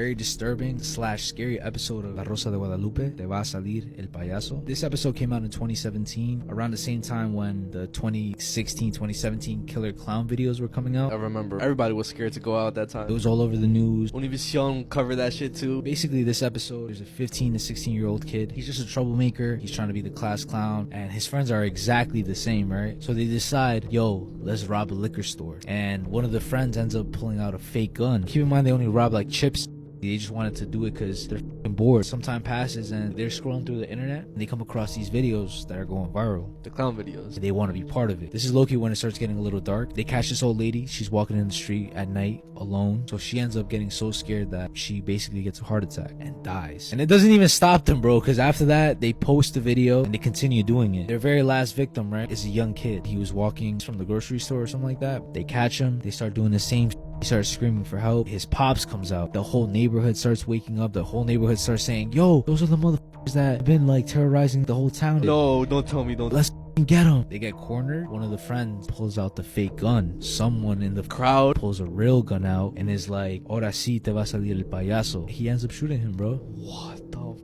Very disturbing slash scary episode of La Rosa de Guadalupe, Te va a salir el payaso. This episode came out in 2017, around the same time when the 2016-2017 Killer Clown videos were coming out. I remember everybody was scared to go out at that time. It was all over the news. Univision covered that shit too. Basically, this episode, there's a 15 to 16-year-old kid. He's just a troublemaker. He's trying to be the class clown, and his friends are exactly the same, right? So they decide, yo, let's rob a liquor store. And one of the friends ends up pulling out a fake gun. Keep in mind, they only rob like chips. They just wanted to do it because they're bored. Some time passes and they're scrolling through the internet and they come across these videos that are going viral. The clown videos. They want to be part of it. This is low-key when it starts getting a little dark. They catch this old lady. She's walking in the street at night alone. So she ends up getting so scared that she basically gets a heart attack and dies. And it doesn't even stop them, bro, because after that, they post the video and they continue doing it. Their very last victim, right, is a young kid. He was walking from the grocery store or something like that. They catch him. They start doing the same. He starts screaming for help. His pops comes out. The whole neighborhood starts waking up. The whole neighborhood starts saying, yo, those are the motherfuckers that have been like terrorizing the whole town. No, don't tell me. Don't. Let's get them. They get cornered. One of the friends pulls out the fake gun. Someone in the crowd pulls a real gun out and is like, ahora sí te va a salir el payaso. He ends up shooting him, bro. What the?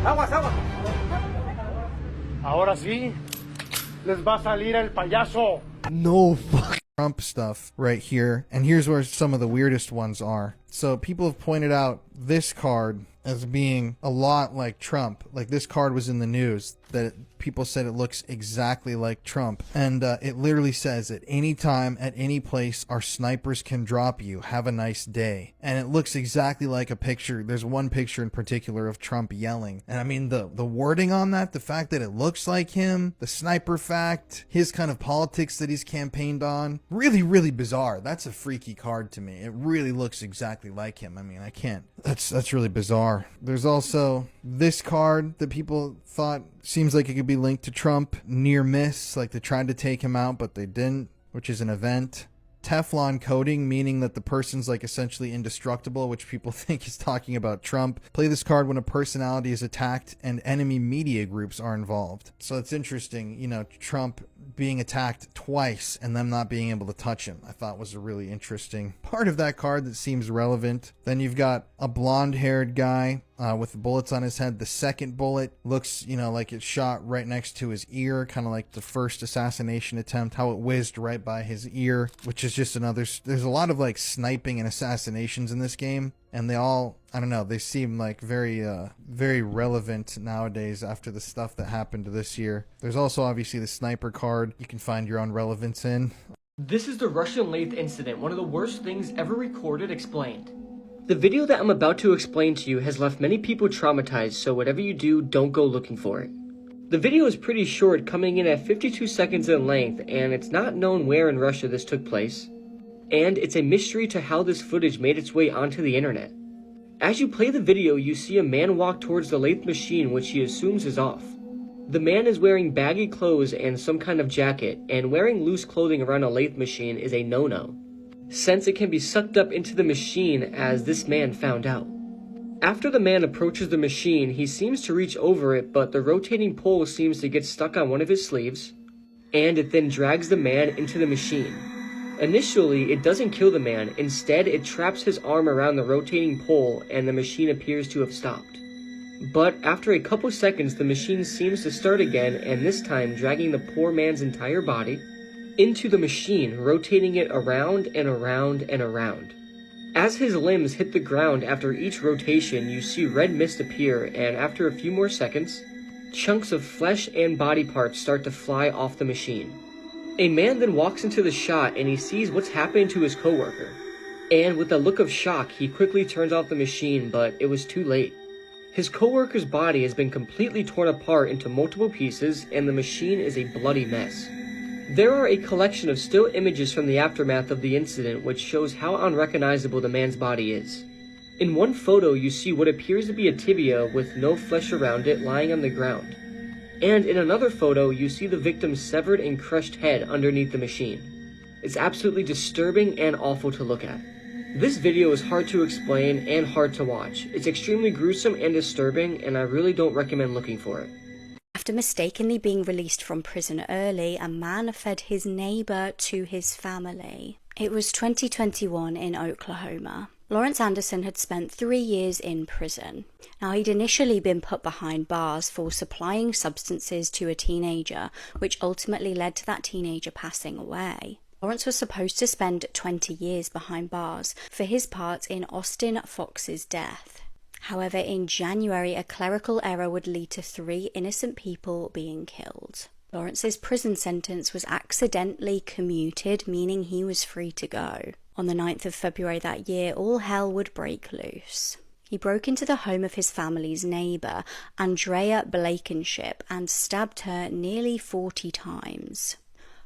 Aguas, aguas. Ahora sí, les va a salir el payaso. No fuck. Trump stuff right here, and here's where some of the weirdest ones are. So people have pointed out this card as being a lot like Trump. Like this card was in the news that people said it looks exactly like Trump, and it literally says at any time, at any place, our snipers can drop you. Have a nice day. And it looks exactly like a picture. There's one picture in particular of Trump yelling, and I mean the wording on that, the fact that it looks like him, the sniper fact, his kind of politics that he's campaigned on, really bizarre. That's a freaky card to me. It really looks exactly like him. I mean, I can't. That's really bizarre. There's also this card that people thought seems like it could be linked to Trump. Near miss, like they tried to take him out but they didn't, which is an event. Teflon coating, meaning that the person's like essentially indestructible, which people think is talking about Trump. Play this card when a personality is attacked and enemy media groups are involved. So it's interesting, you know, Trump being attacked twice and them not being able to touch him, I thought was a really interesting part of that card that seems relevant. Then you've got a blonde-haired guy with bullets on his head. The second bullet looks, you know, like it shot right next to his ear, kind of like the first assassination attempt, how it whizzed right by his ear, which is just another. There's a lot of like sniping and assassinations in this game, and they all, I don't know, they seem like very relevant nowadays after the stuff that happened this year. There's also obviously the sniper card you can find your own relevance in. This is the Russian lathe incident, one of the worst things ever recorded explained. The video that I'm about to explain to you has left many people traumatized, so whatever you do, don't go looking for it. The video is pretty short, coming in at 52 seconds in length, and it's not known where in Russia this took place. And it's a mystery to how this footage made its way onto the internet. As you play the video, you see a man walk towards the lathe machine, which he assumes is off. The man is wearing baggy clothes and some kind of jacket, and wearing loose clothing around a lathe machine is a no-no, since it can be sucked up into the machine, as this man found out. After the man approaches the machine, he seems to reach over it, but the rotating pole seems to get stuck on one of his sleeves, and it then drags the man into the machine. Initially, it doesn't kill the man. Instead, it traps his arm around the rotating pole, and the machine appears to have stopped. But after a couple seconds, the machine seems to start again, and this time dragging the poor man's entire body into the machine, rotating it around and around and around. As his limbs hit the ground after each rotation, you see red mist appear, and after a few more seconds, chunks of flesh and body parts start to fly off the machine. A man then walks into the shot and he sees what's happening to his coworker. And with a look of shock, he quickly turns off the machine, but it was too late. His coworker's body has been completely torn apart into multiple pieces, and the machine is a bloody mess. There are a collection of still images from the aftermath of the incident which shows how unrecognizable the man's body is. In one photo, you see what appears to be a tibia with no flesh around it lying on the ground. And in another photo, you see the victim's severed and crushed head underneath the machine. It's absolutely disturbing and awful to look at. This video is hard to explain and hard to watch. It's extremely gruesome and disturbing, and I really don't recommend looking for it. After mistakenly being released from prison early, a man fed his neighbor to his family. It was 2021 in Oklahoma. Lawrence Anderson had spent 3 years in prison. Now, he'd initially been put behind bars for supplying substances to a teenager, which ultimately led to that teenager passing away. Lawrence was supposed to spend 20 years behind bars for his part in Austin Fox's death. However, in January, a clerical error would lead to 3 innocent people being killed. Lawrence's prison sentence was accidentally commuted, meaning he was free to go. On the 9th of February that year, all hell would break loose. He broke into the home of his family's neighbour, Andrea Blankenship, and stabbed her nearly 40 times.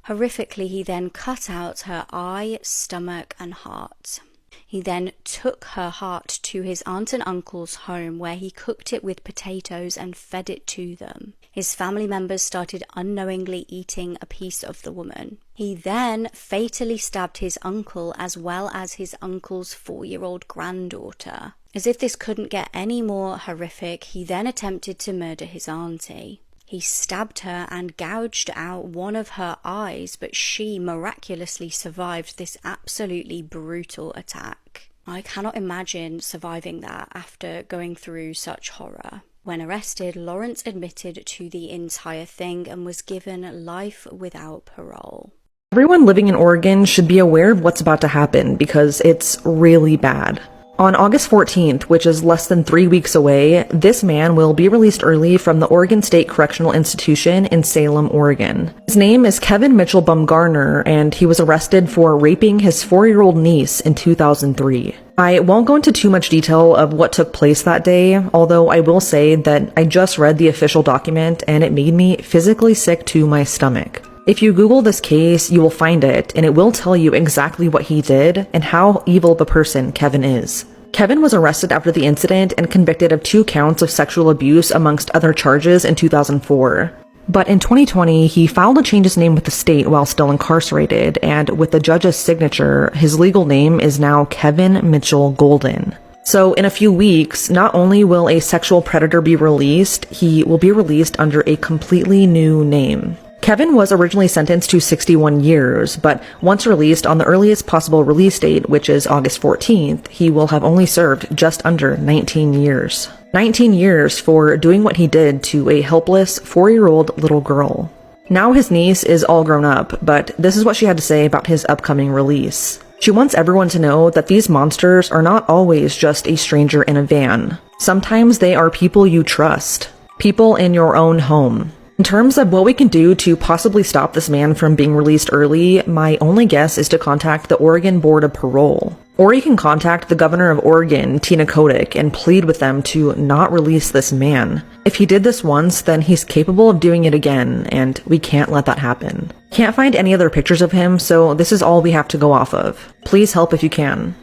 Horrifically, he then cut out her eye, stomach, and heart. He then took her heart to his aunt and uncle's home, where he cooked it with potatoes and fed it to them. His family members started unknowingly eating a piece of the woman. He then fatally stabbed his uncle as well as his uncle's 4-year-old granddaughter. As if this couldn't get any more horrific, he then attempted to murder his auntie. He stabbed her and gouged out one of her eyes, but she miraculously survived this absolutely brutal attack. I cannot imagine surviving that after going through such horror. When arrested, Lawrence admitted to the entire thing and was given life without parole. Everyone living in Oregon should be aware of what's about to happen because it's really bad. On August 14th, which is less than 3 weeks away, this man will be released early from the Oregon State Correctional Institution in Salem, Oregon. His name is Kevin Mitchell Bumgarner, and he was arrested for raping his 4-year-old niece in 2003. I won't go into too much detail of what took place that day, although I will say that I just read the official document and it made me physically sick to my stomach. If you Google this case, you will find it, and it will tell you exactly what he did and how evil of a person Kevin is. Kevin was arrested after the incident and convicted of 2 counts of sexual abuse amongst other charges in 2004. But in 2020, he filed to change his name with the state while still incarcerated, and with the judge's signature, his legal name is now Kevin Mitchell Golden. So in a few weeks, not only will a sexual predator be released, he will be released under a completely new name. Kevin was originally sentenced to 61 years, but once released on the earliest possible release date, which is August 14th, he will have only served just under 19 years. 19 years for doing what he did to a helpless 4-year-old little girl. Now his niece is all grown up, but this is what she had to say about his upcoming release. She wants everyone to know that these monsters are not always just a stranger in a van. Sometimes they are people you trust. People in your own home. In terms of what we can do to possibly stop this man from being released early, my only guess is to contact the Oregon Board of Parole. Or you can contact the governor of Oregon, Tina Kotek, and plead with them to not release this man. If he did this once, then he's capable of doing it again, and we can't let that happen. Can't find any other pictures of him, so this is all we have to go off of. Please help if you can.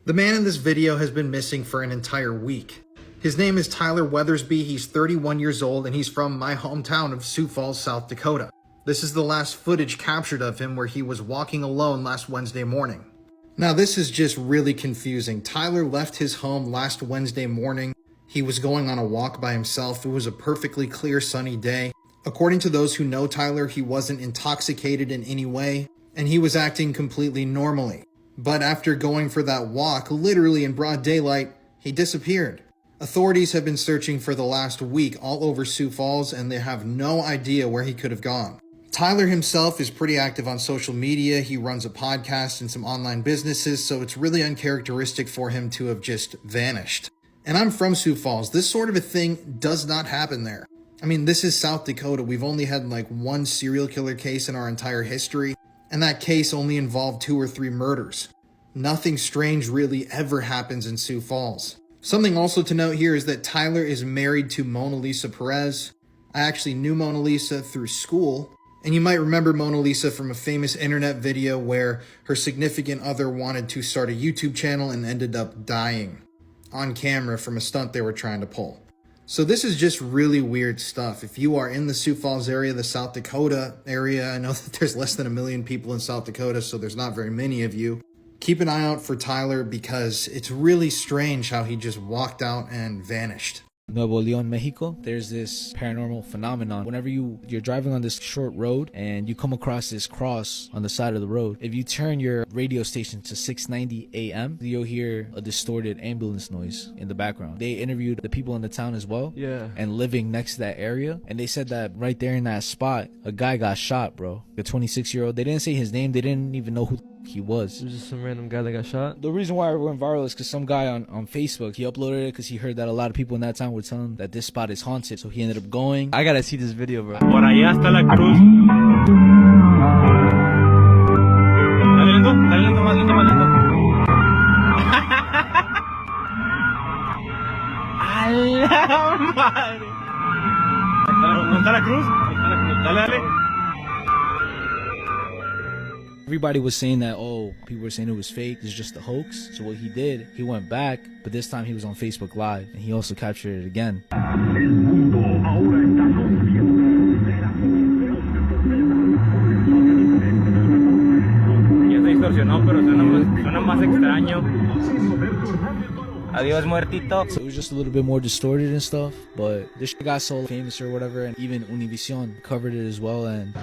The man in this video has been missing for an entire week. His name is Tyler Weathersby. He's 31 years old, and he's from my hometown of Sioux Falls, South Dakota. This is the last footage captured of him where he was walking alone last Wednesday morning. Now, this is just really confusing. Tyler left his home last Wednesday morning. He was going on a walk by himself. It was a perfectly clear, sunny day. According to those who know Tyler, he wasn't intoxicated in any way, and he was acting completely normally. But after going for that walk, literally in broad daylight, he disappeared. Authorities have been searching for the last week all over Sioux Falls, and they have no idea where he could have gone. Tyler himself is pretty active on social media. He runs a podcast and some online businesses, so it's really uncharacteristic for him to have just vanished. And I'm from Sioux Falls. This sort of a thing does not happen there. I mean, this is South Dakota. We've only had like 1 serial killer case in our entire history, and that case only involved 2 or 3 murders. Nothing strange really ever happens in Sioux Falls. Something also to note here is that Tyler is married to Mona Lisa Perez. I actually knew Mona Lisa through school, and you might remember Mona Lisa from a famous internet video where her significant other wanted to start a YouTube channel and ended up dying on camera from a stunt they were trying to pull. So this is just really weird stuff. If you are in the Sioux Falls area, the South Dakota area, I know that there's less than 1 million people in South Dakota, so there's not very many of you. Keep an eye out for Tyler because it's really strange how he just walked out and vanished. Nuevo Leon, Mexico, there's this paranormal phenomenon. Whenever you're driving on this short road and you come across this cross on the side of the road, if you turn your radio station to 690 AM, you'll hear a distorted ambulance noise in the background. They interviewed the people in the town as well, Yeah. and living next to that area, and they said that right there in that spot, a guy got shot, bro. A 26-year-old. They didn't say his name. They didn't even know who he was. It was just some random guy that got shot. The reason why it went viral is because some guy on Facebook, he uploaded it because he heard that a lot of people in that town were telling him that this spot is haunted. So he ended up going. I gotta see this video, bro. Por allá está la cruz. Dale lento, más lento, más lento. ¡A la madre! ¿Dónde está la cruz? Ahí está la cruz. Dale, dale. Everybody was saying that, oh, people were saying it was fake, it's just a hoax. So what he did, he went back, but this time he was on Facebook Live, and he also captured it again. Ya se distorsionó, pero suena más extraño. Adiós, muertito. So it was just a little bit more distorted and stuff, but this shit got so famous or whatever, and even Univision covered it as well, and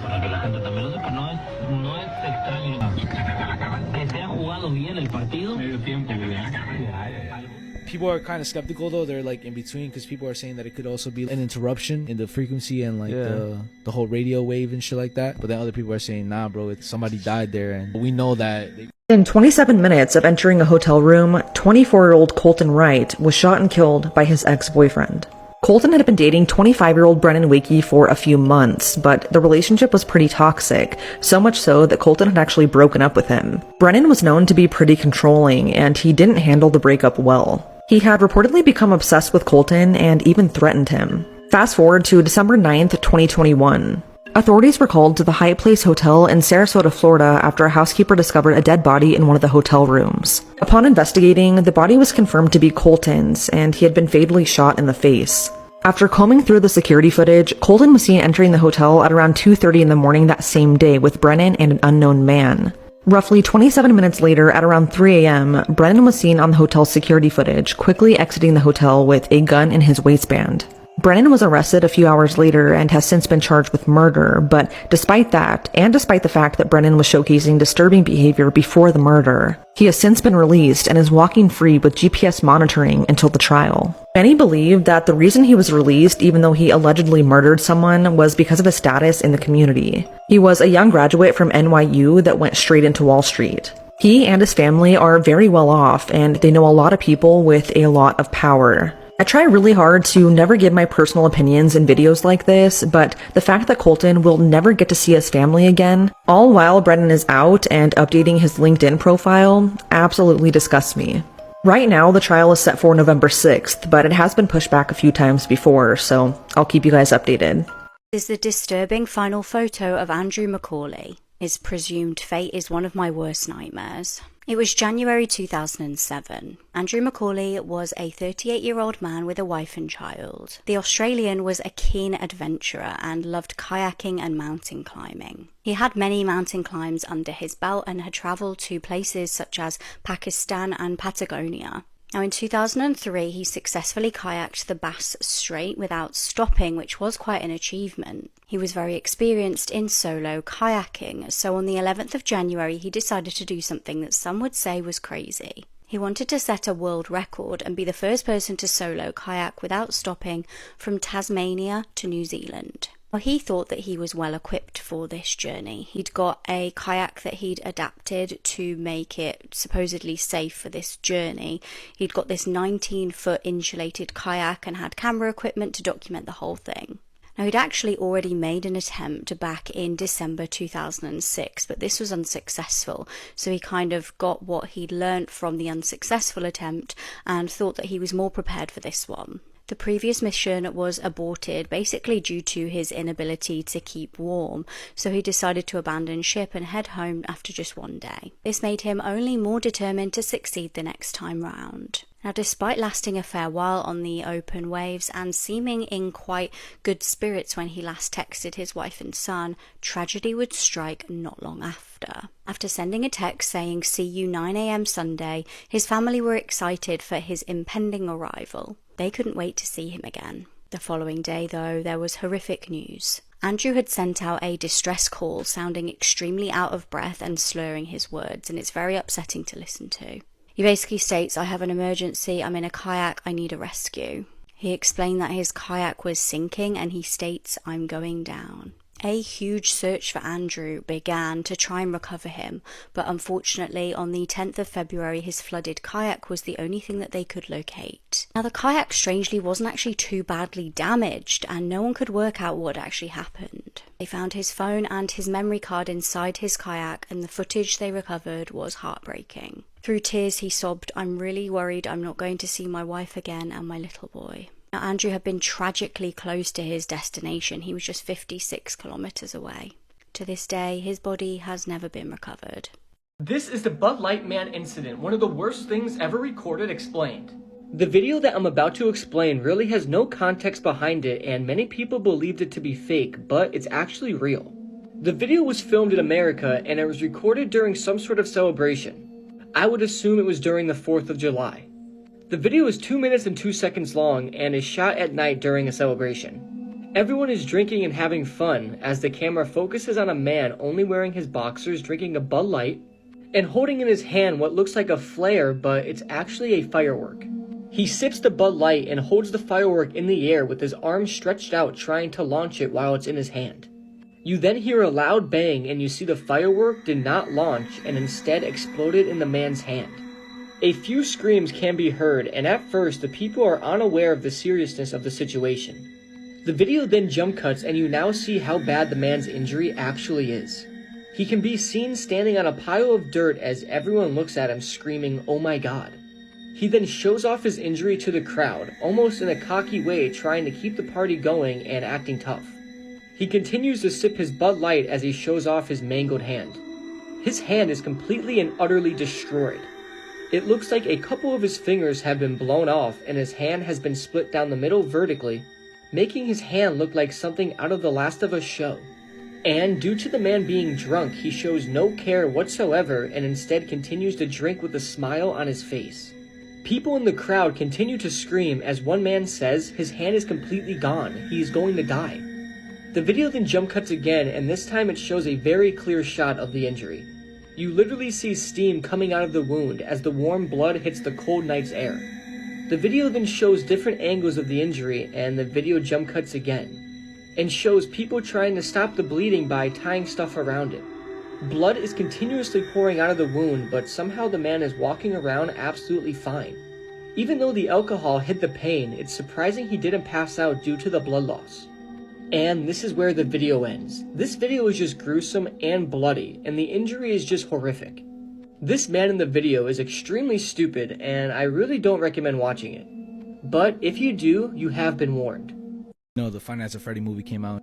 people are kind of skeptical though. They're like in between because people are saying that it could also be an interruption in the frequency and like the whole radio wave and shit like that. But then other people are saying, nah, bro, somebody died there, and we know that. In 27 minutes of entering a hotel room, 24-year-old Colton Wright was shot and killed by his ex-boyfriend. Colton had been dating 25-year-old Brennan Wakey for a few months, but the relationship was pretty toxic, so much so that Colton had actually broken up with him. Brennan was known to be pretty controlling, and he didn't handle the breakup well. He had reportedly become obsessed with Colton and even threatened him. Fast forward to December 9th, 2021. Authorities were called to the Hyatt Place Hotel in Sarasota, Florida after a housekeeper discovered a dead body in one of the hotel rooms. Upon investigating, the body was confirmed to be Colton's, and he had been fatally shot in the face. After combing through the security footage, Colton was seen entering the hotel at around 2:30 in the morning that same day with Brennan and an unknown man. Roughly 27 minutes later, at around 3 a.m., Brennan was seen on the hotel's security footage, quickly exiting the hotel with a gun in his waistband. Brennan was arrested a few hours later and has since been charged with murder, but despite that, and despite the fact that Brennan was showcasing disturbing behavior before the murder, he has since been released and is walking free with GPS monitoring until the trial. Many believe that the reason he was released, even though he allegedly murdered someone, was because of his status in the community. He was a young graduate from NYU that went straight into Wall Street. He and his family are very well off, and they know a lot of people with a lot of power. I try really hard to never give my personal opinions in videos like this, but the fact that Colton will never get to see his family again, all while Brennan is out and updating his LinkedIn profile, absolutely disgusts me. Right now, the trial is set for November 6th, but it has been pushed back a few times before, so I'll keep you guys updated. This is the disturbing final photo of Andrew McCauley. His presumed fate is one of my worst nightmares. It was January 2007. Andrew McCauley was a 38-year-old man with a wife and child. The Australian was a keen adventurer and loved kayaking and mountain climbing. He had many mountain climbs under his belt and had travelled to places such as Pakistan and Patagonia. Now, in 2003, he successfully kayaked the Bass Strait without stopping, which was quite an achievement. He was very experienced in solo kayaking, so on the 11th of January, he decided to do something that some would say was crazy. He wanted to set a world record and be the first person to solo kayak without stopping from Tasmania to New Zealand. Well, he thought that he was well equipped for this journey. He'd got a kayak that he'd adapted to make it supposedly safe for this journey. He'd got this 19-foot insulated kayak and had camera equipment to document the whole thing. Now, he'd actually already made an attempt back in December 2006, but this was unsuccessful. So he kind of got what he'd learnt from the unsuccessful attempt and thought that he was more prepared for this one. The previous mission was aborted, basically due to his inability to keep warm, so he decided to abandon ship and head home after just one day. This made him only more determined to succeed the next time round. Now, despite lasting a fair while on the open waves and seeming in quite good spirits when he last texted his wife and son, tragedy would strike not long after. After sending a text saying, "See you 9 a.m. Sunday," his family were excited for his impending arrival. They couldn't wait to see him again. The following day, though, there was horrific news. Andrew had sent out a distress call sounding extremely out of breath and slurring his words, and it's very upsetting to listen to. He basically states, "I have an emergency, I'm in a kayak, I need a rescue." He explained that his kayak was sinking and he states, "I'm going down." A huge search for Andrew began to try and recover him, but unfortunately on the 10th of February his flooded kayak was the only thing that they could locate. Now the kayak strangely wasn't actually too badly damaged and no one could work out what actually happened. They found his phone and his memory card inside his kayak and the footage they recovered was heartbreaking. Through tears he sobbed, "I'm really worried I'm not going to see my wife again and my little boy." Now, Andrew had been tragically close to his destination. He was just 56 kilometers away. To this day, his body has never been recovered. This is the Bud Light Man incident, one of the worst things ever recorded explained. The video that I'm about to explain really has no context behind it and many people believed it to be fake, but it's actually real. The video was filmed in America and it was recorded during some sort of celebration. I would assume it was during the 4th of July. The video is 2 minutes and 2 seconds long and is shot at night during a celebration. Everyone is drinking and having fun as the camera focuses on a man only wearing his boxers drinking a Bud Light and holding in his hand what looks like a flare, but it's actually a firework. He sips the Bud Light and holds the firework in the air with his arms stretched out trying to launch it while it's in his hand. You then hear a loud bang and you see the firework did not launch and instead exploded in the man's hand. A few screams can be heard, and at first the people are unaware of the seriousness of the situation. The video then jump cuts and you now see how bad the man's injury actually is. He can be seen standing on a pile of dirt as everyone looks at him screaming, "Oh my god." He then shows off his injury to the crowd, almost in a cocky way trying to keep the party going and acting tough. He continues to sip his Bud Light as he shows off his mangled hand. His hand is completely and utterly destroyed. It looks like a couple of his fingers have been blown off and his hand has been split down the middle vertically, making his hand look like something out of The Last of Us show. And due to the man being drunk, he shows no care whatsoever and instead continues to drink with a smile on his face. People in the crowd continue to scream as one man says his hand is completely gone, he is going to die. The video then jump cuts again and this time it shows a very clear shot of the injury. You literally see steam coming out of the wound as the warm blood hits the cold night's air. The video then shows different angles of the injury and the video jump cuts again and shows people trying to stop the bleeding by tying stuff around it. Blood is continuously pouring out of the wound, but somehow the man is walking around absolutely fine. Even though the alcohol hid the pain, it's surprising he didn't pass out due to the blood loss. And this is where the video ends. This video is just gruesome and bloody, and the injury is just horrific. This man in the video is extremely stupid, and I really don't recommend watching it. But if you do, you have been warned. No, the Five Nights at Freddy movie came out.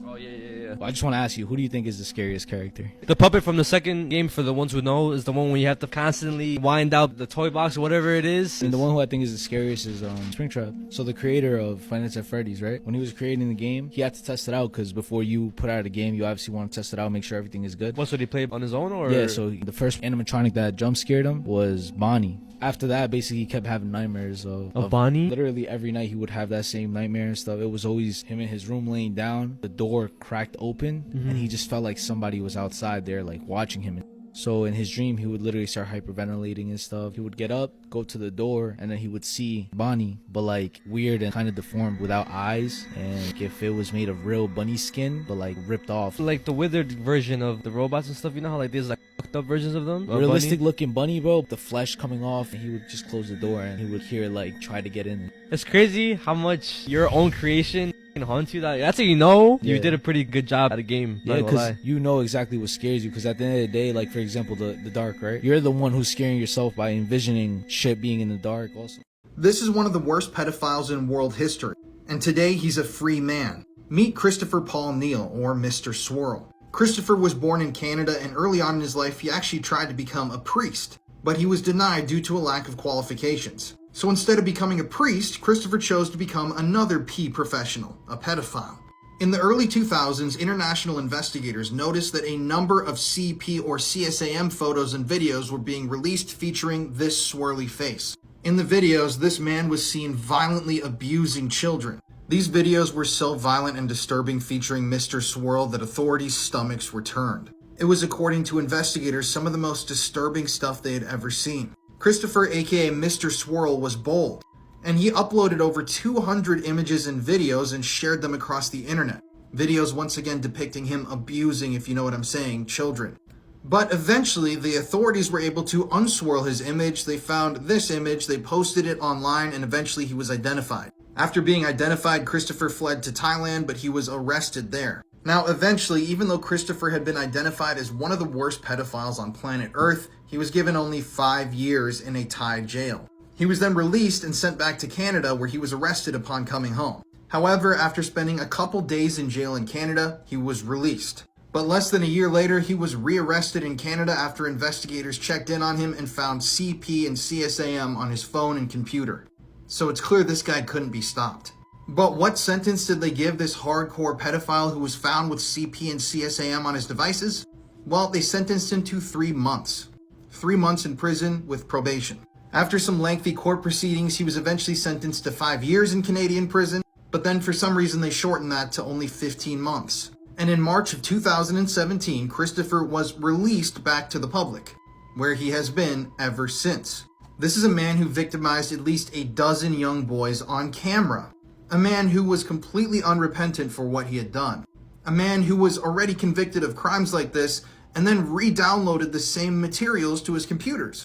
Oh, yeah. I just want to ask you, who do you think is the scariest character? The puppet from the second game, for the ones who know, is the one where you have to constantly wind out the toy box or whatever it is. And the one who I think is the scariest is Springtrap. So the creator of Five Nights at Freddy's, right? When he was creating the game, he had to test it out because before you put out a game, you obviously want to test it out, make sure everything is good. What, so he played on his own, or? Yeah, so the first animatronic that jump scared him was Bonnie. After that, basically, he kept having nightmares of Bonnie? Literally every night he would have that same nightmare and stuff. It was always him in his room laying down, the door cracked open, and he just felt like somebody was outside there, like watching him. So in his dream, he would literally start hyperventilating and stuff. He would get up, go to the door, and then he would see Bonnie, but like weird and kind of deformed without eyes. And if it was made of real bunny skin, but like ripped off. Like the withered version of the robots and stuff, you know how like there's like fucked up versions of them? Realistic looking bunny, bro. The flesh coming off, and he would just close the door and he would hear like try to get in. It's crazy how much your own creation can haunt you. That's how you know you did a pretty good job at a game. Yeah, because you know exactly what scares you. Because at the end of the day, like for example, the dark, right? You're the one who's scaring yourself by envisioning shit being in the dark also. This is one of the worst pedophiles in world history, and today he's a free man. Meet Christopher Paul Neal, or Mr. Swirl. Christopher was born in Canada, and early on in his life he actually tried to become a priest, but he was denied due to a lack of qualifications. So instead of becoming a priest, Christopher chose to become another P professional, a pedophile. In the early 2000s, international investigators noticed that a number of CP or CSAM photos and videos were being released featuring this swirly face. In the videos, this man was seen violently abusing children. These videos were so violent and disturbing, featuring Mr. Swirl, that authorities' stomachs were turned. It was, according to investigators, some of the most disturbing stuff they had ever seen. Christopher, aka Mr. Swirl, was bold, and he uploaded over 200 images and videos and shared them across the internet. Videos once again depicting him abusing, if you know what I'm saying, children. But eventually, the authorities were able to unswirl his image. They found this image, they posted it online, and eventually he was identified. After being identified, Christopher fled to Thailand, but he was arrested there. Now, eventually, even though Christopher had been identified as one of the worst pedophiles on planet Earth, he was given only 5 years in a Thai jail. He was then released and sent back to Canada, where he was arrested upon coming home. However, after spending a couple days in jail in Canada, he was released. But less than a year later, he was rearrested in Canada after investigators checked in on him and found CP and CSAM on his phone and computer. So it's clear this guy couldn't be stopped. But what sentence did they give this hardcore pedophile who was found with CP and CSAM on his devices? Well, they sentenced him to 3 months. 3 months in prison with probation. After some lengthy court proceedings, he was eventually sentenced to 5 years in Canadian prison, but then for some reason they shortened that to only 15 months. And in March of 2017, Christopher was released back to the public, where he has been ever since. This is a man who victimized at least a dozen young boys on camera. A man who was completely unrepentant for what he had done. A man who was already convicted of crimes like this and then re-downloaded the same materials to his computers.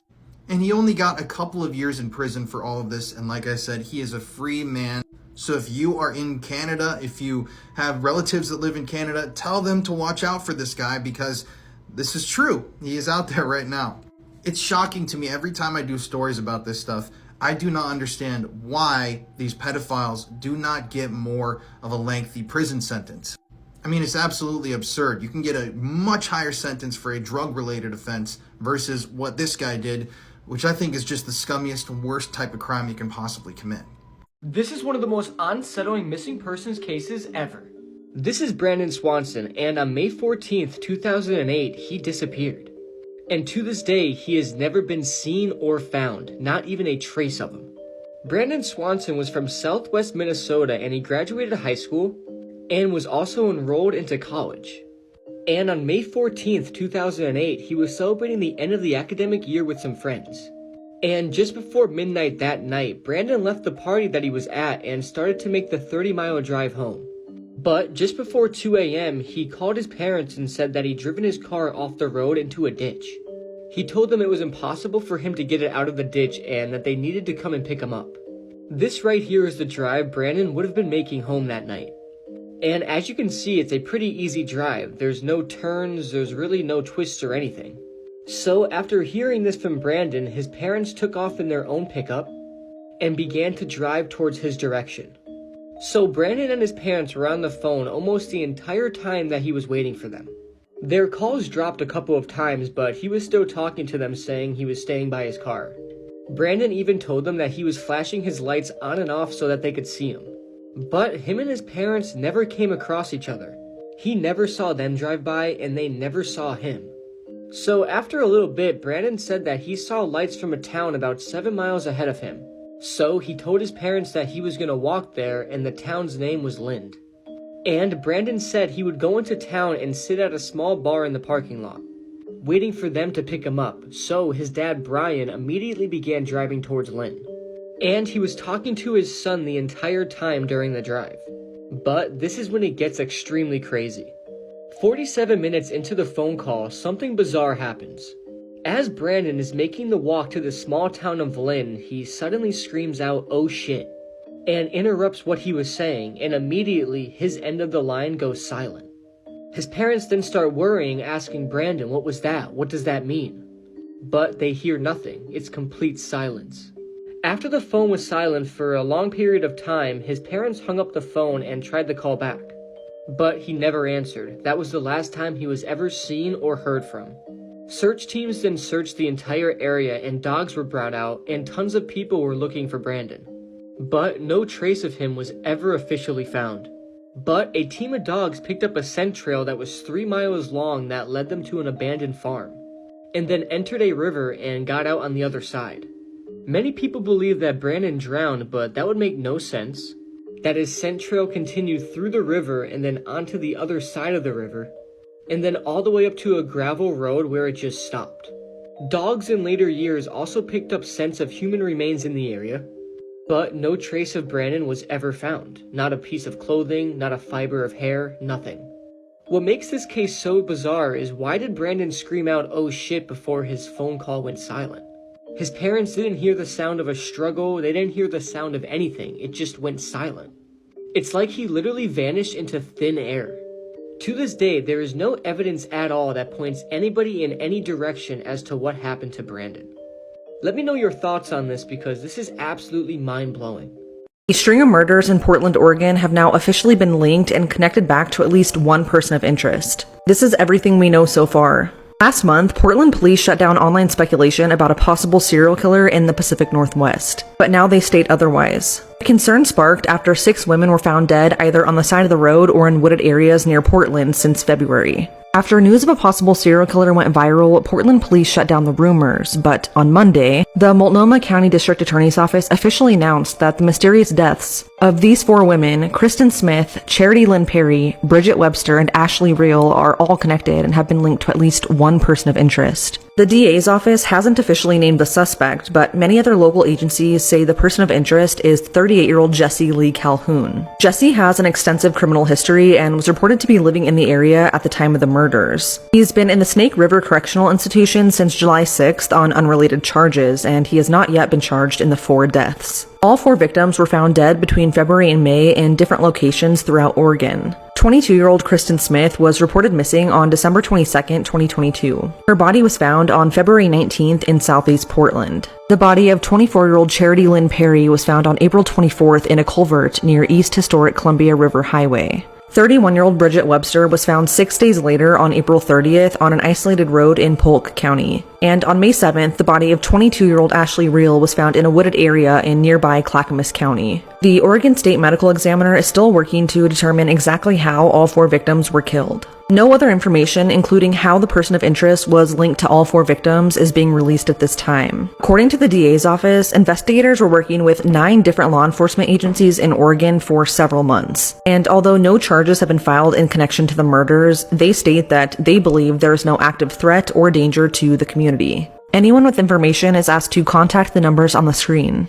And he only got a couple of years in prison for all of this, and like I said, he is a free man. So if you are in Canada, if you have relatives that live in Canada, tell them to watch out for this guy, because this is true. He is out there right now. It's shocking to me every time I do stories about this stuff. I do not understand why these pedophiles do not get more of a lengthy prison sentence. I mean, it's absolutely absurd. You can get a much higher sentence for a drug-related offense versus what this guy did, which I think is just the scummiest and worst type of crime you can possibly commit. This is one of the most unsettling missing persons cases ever. This is Brandon Swanson, and on May 14th, 2008, he disappeared. And to this day, he has never been seen or found, not even a trace of him. Brandon Swanson was from Southwest Minnesota, and he graduated high school and was also enrolled into college. And on May 14th, 2008, he was celebrating the end of the academic year with some friends. And just before midnight that night, Brandon left the party that he was at and started to make the 30-mile drive home. But just before 2 a.m., he called his parents and said that he'd driven his car off the road into a ditch. He told them it was impossible for him to get it out of the ditch and that they needed to come and pick him up. This right here is the drive Brandon would have been making home that night. And as you can see, it's a pretty easy drive. There's no turns, there's really no twists or anything. So after hearing this from Brandon, his parents took off in their own pickup and began to drive towards his direction. So Brandon and his parents were on the phone almost the entire time that he was waiting for them. Their calls dropped a couple of times, but he was still talking to them, saying he was staying by his car. Brandon even told them that he was flashing his lights on and off so that they could see him. But him and his parents never came across each other. He never saw them drive by, and they never saw him. So after a little bit, Brandon said that he saw lights from a town about 7 miles ahead of him. So he told his parents that he was going to walk there, and the town's name was Lind. And Brandon said he would go into town and sit at a small bar in the parking lot, waiting for them to pick him up. So his dad, Brian, immediately began driving towards Lind. And he was talking to his son the entire time during the drive. But this is when it gets extremely crazy. 47 minutes into the phone call, something bizarre happens. As Brandon is making the walk to the small town of Lynn, he suddenly screams out, "Oh shit," and interrupts what he was saying, and immediately his end of the line goes silent. His parents then start worrying, asking Brandon, "What was that? What does that mean?" But they hear nothing. It's complete silence. After the phone was silent for a long period of time, his parents hung up the phone and tried to call back. But he never answered. That was the last time he was ever seen or heard from. Search teams then searched the entire area and dogs were brought out and tons of people were looking for Brandon. But no trace of him was ever officially found. But a team of dogs picked up a scent trail that was 3 miles long that led them to an abandoned farm, and then entered a river and got out on the other side. Many people believe that Brandon drowned, but that would make no sense. That his scent trail continued through the river and then onto the other side of the river, and then all the way up to a gravel road where it just stopped. Dogs in later years also picked up scents of human remains in the area, but no trace of Brandon was ever found. Not a piece of clothing, not a fiber of hair, nothing. What makes this case so bizarre is why did Brandon scream out "oh shit" before his phone call went silent? His parents didn't hear the sound of a struggle, they didn't hear the sound of anything, it just went silent. It's like he literally vanished into thin air. To this day, there is no evidence at all that points anybody in any direction as to what happened to Brandon. Let me know your thoughts on this because this is absolutely mind-blowing. A string of murders in Portland, Oregon have now officially been linked and connected back to at least one person of interest. This is everything we know so far. Last month, Portland police shut down online speculation about a possible serial killer in the Pacific Northwest, but now they state otherwise. Concern sparked after 6 women were found dead either on the side of the road or in wooded areas near Portland since February. After news of a possible serial killer went viral, Portland police shut down the rumors, but on Monday, the Multnomah County District Attorney's Office officially announced that the mysterious deaths of these 4 women, Kristen Smith, Charity Lynn Perry, Bridget Webster, and Ashley Reel, are all connected and have been linked to at least one person of interest. The DA's office hasn't officially named the suspect, but many other local agencies say the person of interest is 38-year-old Jesse Lee Calhoun. Jesse has an extensive criminal history and was reported to be living in the area at the time of the murders. He's been in the Snake River Correctional Institution since July 6th on unrelated charges, and he has not yet been charged in the 4 deaths. All 4 victims were found dead between February and May in different locations throughout Oregon. 22-year-old Kristen Smith was reported missing on December 22, 2022. Her body was found on February 19th in southeast Portland. The body of 24-year-old Charity Lynn Perry was found on April 24th in a culvert near East Historic Columbia River Highway. 31-year-old Bridget Webster was found 6 days later on April 30th on an isolated road in Polk County. And on May 7th, the body of 22-year-old Ashley Reel was found in a wooded area in nearby Clackamas County. The Oregon State Medical Examiner is still working to determine exactly how all 4 victims were killed. No other information, including how the person of interest was linked to all 4 victims, is being released at this time. According to the DA's office, investigators were working with 9 different law enforcement agencies in Oregon for several months. And although no charges have been filed in connection to the murders, they state that they believe there is no active threat or danger to the community. Anyone with information is asked to contact the numbers on the screen.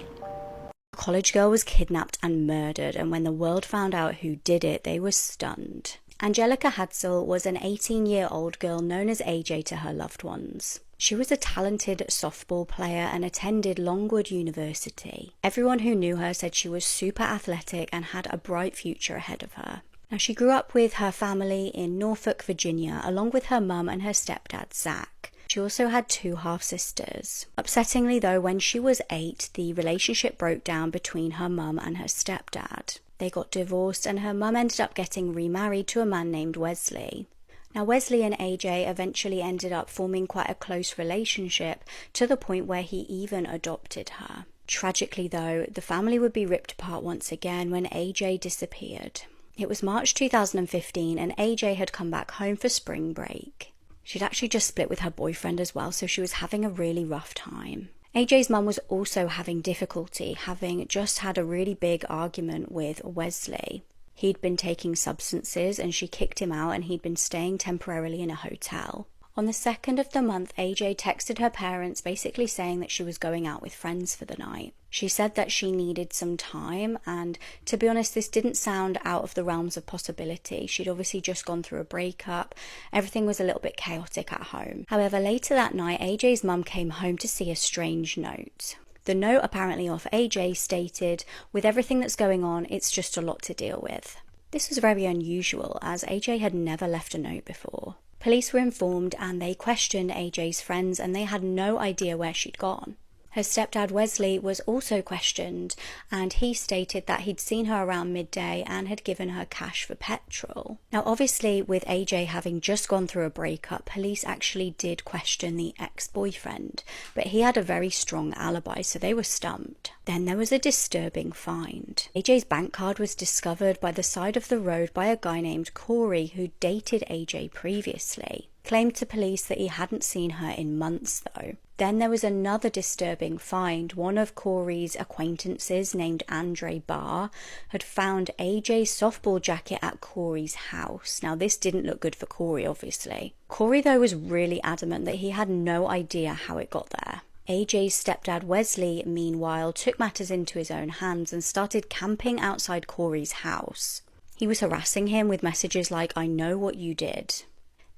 A college girl was kidnapped and murdered, and when the world found out who did it, they were stunned. Angelica Hadsell was an 18-year-old girl known as AJ to her loved ones. She was a talented softball player and attended Longwood University. Everyone who knew her said she was super athletic and had a bright future ahead of her. Now, she grew up with her family in Norfolk, Virginia, along with her mum and her stepdad, Zach. She also had 2 half-sisters. Upsettingly though, when she was 8, the relationship broke down between her mum and her stepdad. They got divorced and her mum ended up getting remarried to a man named Wesley. Now, Wesley and AJ eventually ended up forming quite a close relationship to the point where he even adopted her. Tragically though, the family would be ripped apart once again when AJ disappeared. It was March 2015 and AJ had come back home for spring break. She'd actually just split with her boyfriend as well, so she was having a really rough time. AJ's mum was also having difficulty, having just had a really big argument with Wesley. He'd been taking substances and she kicked him out, and he'd been staying temporarily in a hotel. On the 2nd of the month, AJ texted her parents basically saying that she was going out with friends for the night. She said that she needed some time, and to be honest, this didn't sound out of the realms of possibility. She'd obviously just gone through a breakup. Everything was a little bit chaotic at home. However, later that night, AJ's mum came home to see a strange note. The note, apparently off AJ, stated, "With everything that's going on, it's just a lot to deal with." This was very unusual, as AJ had never left a note before. Police were informed and they questioned AJ's friends, and they had no idea where she'd gone. Her stepdad Wesley was also questioned, and he stated that he'd seen her around midday and had given her cash for petrol. Now obviously, with AJ having just gone through a breakup, police actually did question the ex-boyfriend, but he had a very strong alibi, so they were stumped. Then there was a disturbing find. AJ's bank card was discovered by the side of the road by a guy named Corey who dated AJ previously. Claimed to police that he hadn't seen her in months though. Then there was another disturbing find. One of Corey's acquaintances named Andre Barr had found AJ's softball jacket at Corey's house. Now this didn't look good for Corey obviously. Corey though was really adamant that he had no idea how it got there. AJ's stepdad Wesley, meanwhile, took matters into his own hands and started camping outside Corey's house. He was harassing him with messages like, "I know what you did."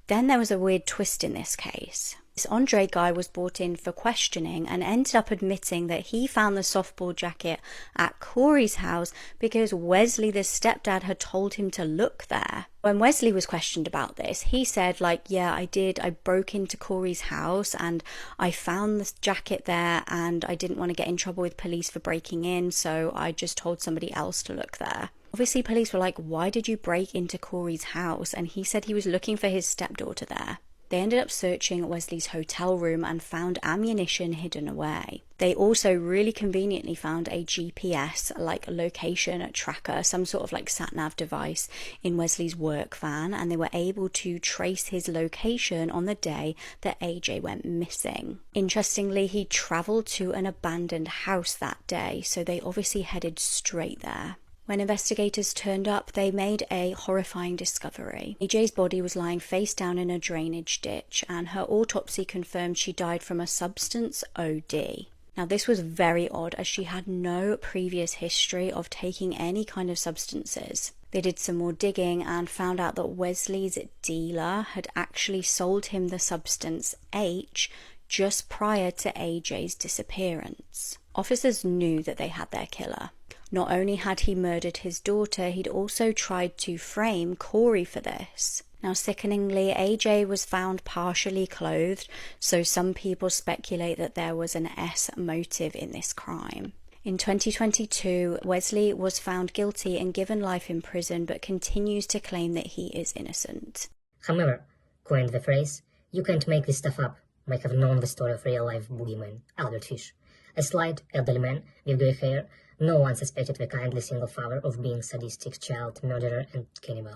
Then there was a weird twist in this case. This Andre guy was brought in for questioning and ended up admitting that he found the softball jacket at Corey's house because Wesley, the stepdad, had told him to look there. When Wesley was questioned about this, he said, yeah, I did. I broke into Corey's house and I found this jacket there and I didn't want to get in trouble with police for breaking in, so I just told somebody else to look there. Obviously, police were like, "Why did you break into Corey's house?" And he said he was looking for his stepdaughter there. They ended up searching Wesley's hotel room and found ammunition hidden away. They also really conveniently found a GPS, location tracker, some sort of sat-nav device in Wesley's work van, and they were able to trace his location on the day that AJ went missing. Interestingly, he travelled to an abandoned house that day, so they obviously headed straight there. When investigators turned up, they made a horrifying discovery. AJ's body was lying face down in a drainage ditch, and her autopsy confirmed she died from a substance OD. Now this was very odd as she had no previous history of taking any kind of substances. They did some more digging and found out that Wesley's dealer had actually sold him the substance H just prior to AJ's disappearance. Officers knew that they had their killer. Not only had he murdered his daughter, he'd also tried to frame Corey for this. Now, sickeningly, AJ was found partially clothed, so some people speculate that there was an S motive in this crime. In 2022, Wesley was found guilty and given life in prison, but continues to claim that he is innocent. Hammer coined the phrase, "You can't make this stuff up," might have known the story of real-life boogeyman, Albert Fish. A slight, elderly man with grey hair, no one suspected the kindly single father of being sadistic child murderer and cannibal.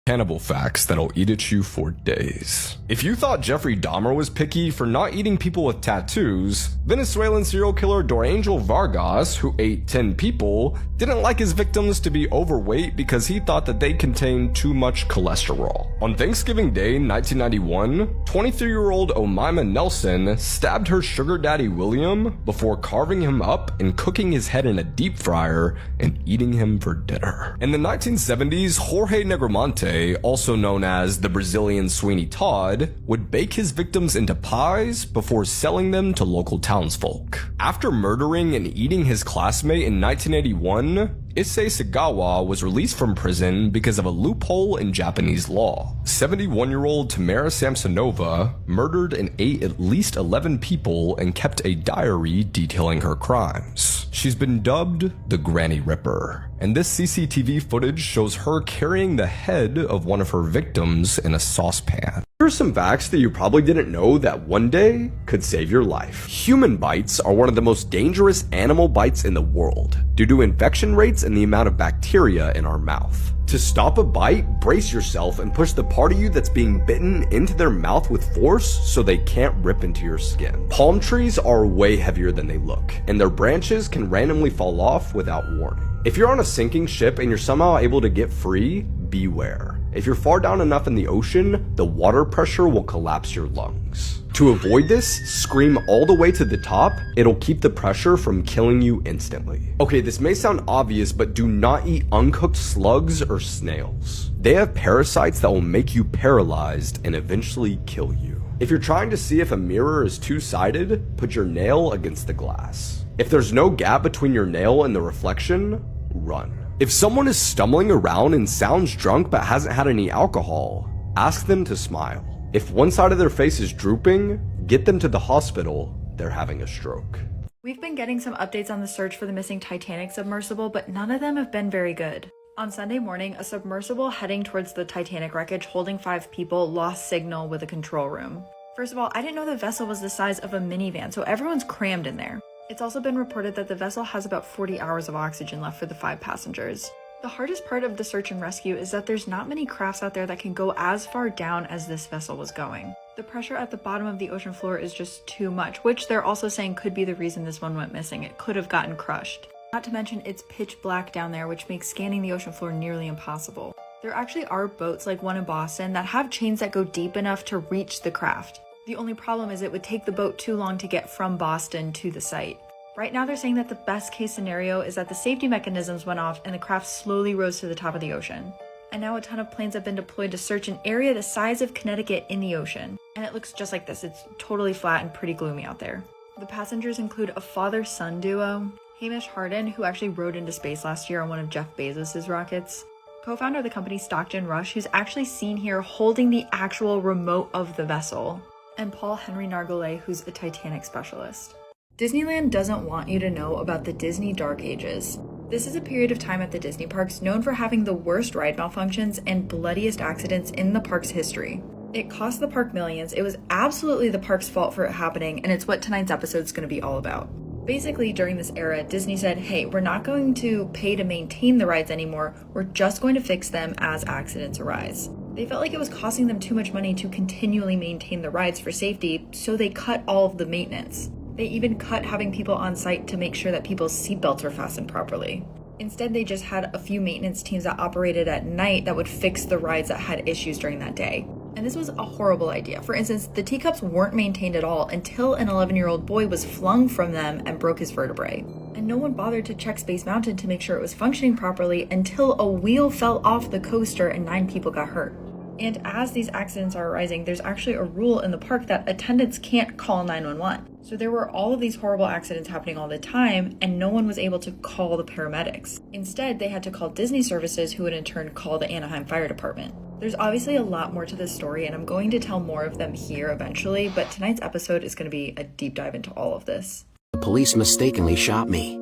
Cannibal facts that'll eat at you for days. If you thought Jeffrey Dahmer was picky for not eating people with tattoos, Venezuelan serial killer Dorangel Vargas, who ate 10 people, didn't like his victims to be overweight because he thought that they contained too much cholesterol. On Thanksgiving Day 1991, 23-year-old Omaima Nelson stabbed her sugar daddy William before carving him up and cooking his head in a deep fryer and eating him for dinner. In the 1970s, Jorge Negromonte, also known as the Brazilian Sweeney Todd, would bake his victims into pies before selling them to local townsfolk. After murdering and eating his classmate in 1981, Issei Sagawa was released from prison because of a loophole in Japanese law. 71-year-old Tamara Samsonova murdered and ate at least 11 people and kept a diary detailing her crimes. She's been dubbed the Granny Ripper, and this CCTV footage shows her carrying the head of one of her victims in a saucepan. Here are some facts that you probably didn't know that one day could save your life. Human bites are one of the most dangerous animal bites in the world due to infection rates and the amount of bacteria in our mouth. To stop a bite, brace yourself and push the part of you that's being bitten into their mouth with force so they can't rip into your skin. Palm trees are way heavier than they look, and their branches can randomly fall off without warning. If you're on a sinking ship and you're somehow able to get free, beware. If you're far down enough in the ocean, the water pressure will collapse your lungs. To avoid this, scream all the way to the top. It'll keep the pressure from killing you instantly. Okay, this may sound obvious, but do not eat uncooked slugs or snails. They have parasites that will make you paralyzed and eventually kill you. If you're trying to see if a mirror is two-sided, put your nail against the glass. If there's no gap between your nail and the reflection, run. If someone is stumbling around and sounds drunk but hasn't had any alcohol, ask them to smile. If one side of their face is drooping, get them to the hospital, they're having a stroke. We've been getting some updates on the search for the missing Titanic submersible, but none of them have been very good. On Sunday morning, a submersible heading towards the Titanic wreckage holding 5 people lost signal with a control room. First of all, I didn't know the vessel was the size of a minivan, so everyone's crammed in there. It's also been reported that the vessel has about 40 hours of oxygen left for the 5 passengers. The hardest part of the search and rescue is that there's not many crafts out there that can go as far down as this vessel was going. The pressure at the bottom of the ocean floor is just too much, which they're also saying could be the reason this one went missing. It could have gotten crushed. Not to mention it's pitch black down there, which makes scanning the ocean floor nearly impossible. There actually are boats like one in Boston that have chains that go deep enough to reach the craft. The only problem is it would take the boat too long to get from Boston to the site. Right now they're saying that the best case scenario is that the safety mechanisms went off and the craft slowly rose to the top of the ocean. And now a ton of planes have been deployed to search an area the size of Connecticut in the ocean. And it looks just like this. It's totally flat and pretty gloomy out there. The passengers include a father-son duo, Hamish Hardin, who actually rode into space last year on one of Jeff Bezos' rockets, co-founder of the company Stockton Rush, who's actually seen here holding the actual remote of the vessel, and Paul Henry Nargolet, who's a Titanic specialist. Disneyland doesn't want you to know about the Disney Dark Ages. This is a period of time at the Disney parks known for having the worst ride malfunctions and bloodiest accidents in the park's history. It cost the park millions, it was absolutely the park's fault for it happening, and it's what tonight's episode is going to be all about. Basically, during this era, Disney said, hey, we're not going to pay to maintain the rides anymore, we're just going to fix them as accidents arise. They felt like it was costing them too much money to continually maintain the rides for safety, so they cut all of the maintenance. They even cut having people on site to make sure that people's seatbelts were fastened properly. Instead, they just had a few maintenance teams that operated at night that would fix the rides that had issues during that day. And this was a horrible idea. For instance, the teacups weren't maintained at all until an 11-year-old boy was flung from them and broke his vertebrae. And no one bothered to check Space Mountain to make sure it was functioning properly until a wheel fell off the coaster and 9 people got hurt. And as these accidents are arising, there's actually a rule in the park that attendants can't call 911. So there were all of these horrible accidents happening all the time, and no one was able to call the paramedics. Instead, they had to call Disney Services, who would in turn call the Anaheim Fire Department. There's obviously a lot more to this story, and I'm going to tell more of them here eventually, but tonight's episode is going to be a deep dive into all of this. The police mistakenly shot me.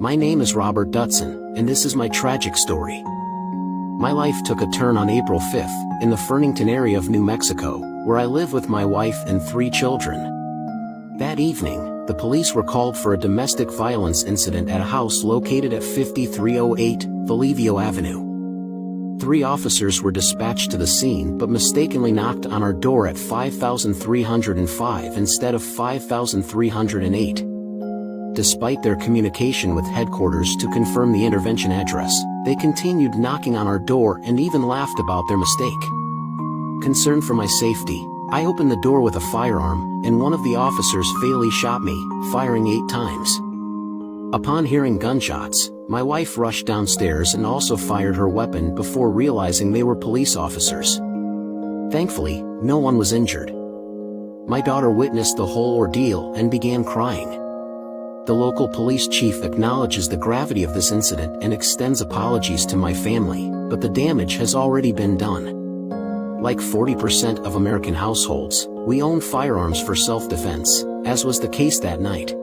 My name is Robert Dutson, and this is my tragic story. My life took a turn on April 5th, in the Fernington area of New Mexico, where I live with my wife and 3 children. That evening, the police were called for a domestic violence incident at a house located at 5308 Valivio Avenue. 3 officers were dispatched to the scene but mistakenly knocked on our door at 5305 instead of 5308. Despite their communication with headquarters to confirm the intervention address, they continued knocking on our door and even laughed about their mistake. Concerned for my safety, I opened the door with a firearm, and one of the officers fatally shot me, firing 8 times. Upon hearing gunshots, my wife rushed downstairs and also fired her weapon before realizing they were police officers. Thankfully, no one was injured. My daughter witnessed the whole ordeal and began crying. The local police chief acknowledges the gravity of this incident and extends apologies to my family, but the damage has already been done. Like 40% of American households, we own firearms for self-defense, as was the case that night.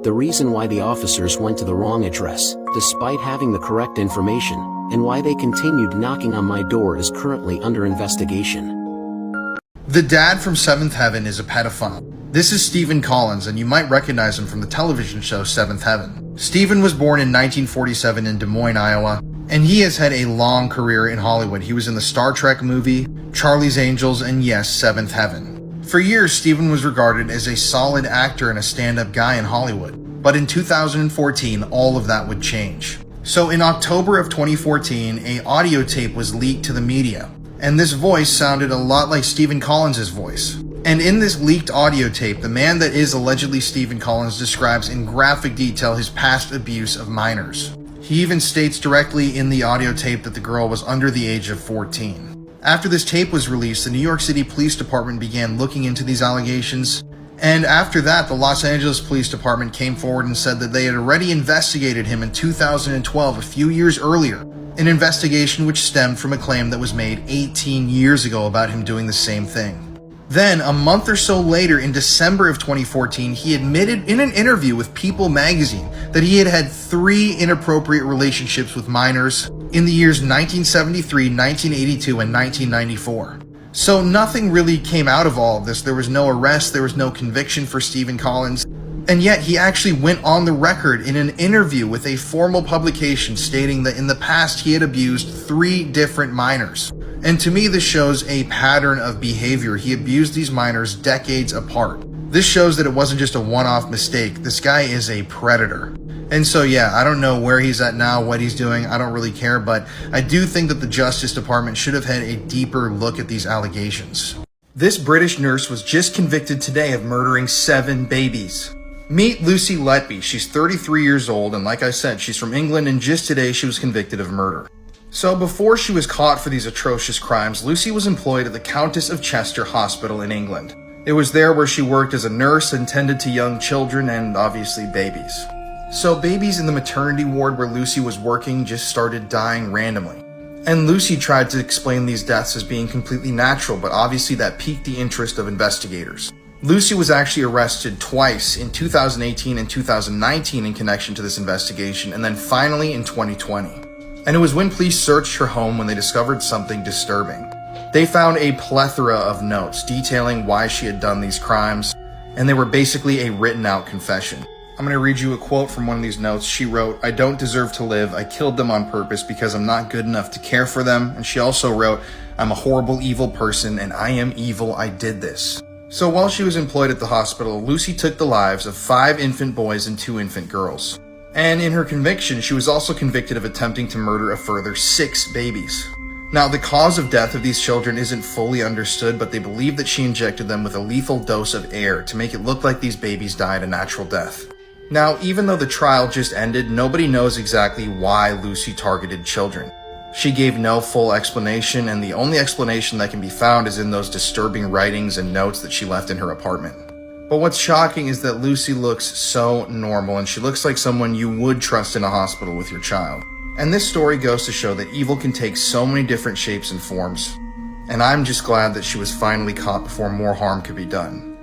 The reason why the officers went to the wrong address, despite having the correct information, and why they continued knocking on my door is currently under investigation. The dad from Seventh Heaven is a pedophile. This is Stephen Collins, and you might recognize him from the television show Seventh Heaven. Stephen was born in 1947 in Des Moines, Iowa, and he has had a long career in Hollywood. He was in the Star Trek movie, Charlie's Angels, and yes, Seventh Heaven. For years, Stephen was regarded as a solid actor and a stand-up guy in Hollywood. But in 2014, all of that would change. So in October of 2014, a audio tape was leaked to the media, and this voice sounded a lot like Stephen Collins' voice. And in this leaked audio tape, the man that is allegedly Stephen Collins describes in graphic detail his past abuse of minors. He even states directly in the audio tape that the girl was under the age of 14. After this tape was released, the New York City Police Department began looking into these allegations. And after that, the Los Angeles Police Department came forward and said that they had already investigated him in 2012, a few years earlier. An investigation which stemmed from a claim that was made 18 years ago about him doing the same thing. Then, a month or so later, in December of 2014, he admitted in an interview with People magazine that he had had 3 inappropriate relationships with minors in the years 1973, 1982, and 1994. So nothing really came out of all of this. There was no arrest, there was no conviction for Stephen Collins, and yet he actually went on the record in an interview with a formal publication stating that in the past he had abused 3 different minors. And to me, this shows a pattern of behavior. He abused these minors decades apart. This shows that it wasn't just a one-off mistake. This guy is a predator. And so yeah, I don't know where he's at now, what he's doing, I don't really care, but I do think that the Justice Department should have had a deeper look at these allegations. This British nurse was just convicted today of murdering 7 babies. Meet Lucy Letby. She's 33 years old, and like I said, she's from England, and just today she was convicted of murder. So before she was caught for these atrocious crimes, Lucy was employed at the Countess of Chester Hospital in England. It was there where she worked as a nurse and tended to young children and obviously babies. So babies in the maternity ward where Lucy was working just started dying randomly. And Lucy tried to explain these deaths as being completely natural, but obviously that piqued the interest of investigators. Lucy was actually arrested twice in 2018 and 2019 in connection to this investigation, and then finally in 2020. And it was when police searched her home when they discovered something disturbing. They found a plethora of notes detailing why she had done these crimes, and they were basically a written out confession. I'm going to read you a quote from one of these notes. She wrote, "I don't deserve to live. I killed them on purpose because I'm not good enough to care for them." And she also wrote, "I'm a horrible, evil person, and I am evil. I did this." So while she was employed at the hospital, Lucy took the lives of 5 infant boys and 2 infant girls. And in her conviction, she was also convicted of attempting to murder a further 6 babies. Now, the cause of death of these children isn't fully understood, but they believe that she injected them with a lethal dose of air to make it look like these babies died a natural death. Now, even though the trial just ended, nobody knows exactly why Lucy targeted children. She gave no full explanation, and the only explanation that can be found is in those disturbing writings and notes that she left in her apartment. But what's shocking is that Lucy looks so normal, and she looks like someone you would trust in a hospital with your child. And this story goes to show that evil can take so many different shapes and forms. And I'm just glad that she was finally caught before more harm could be done.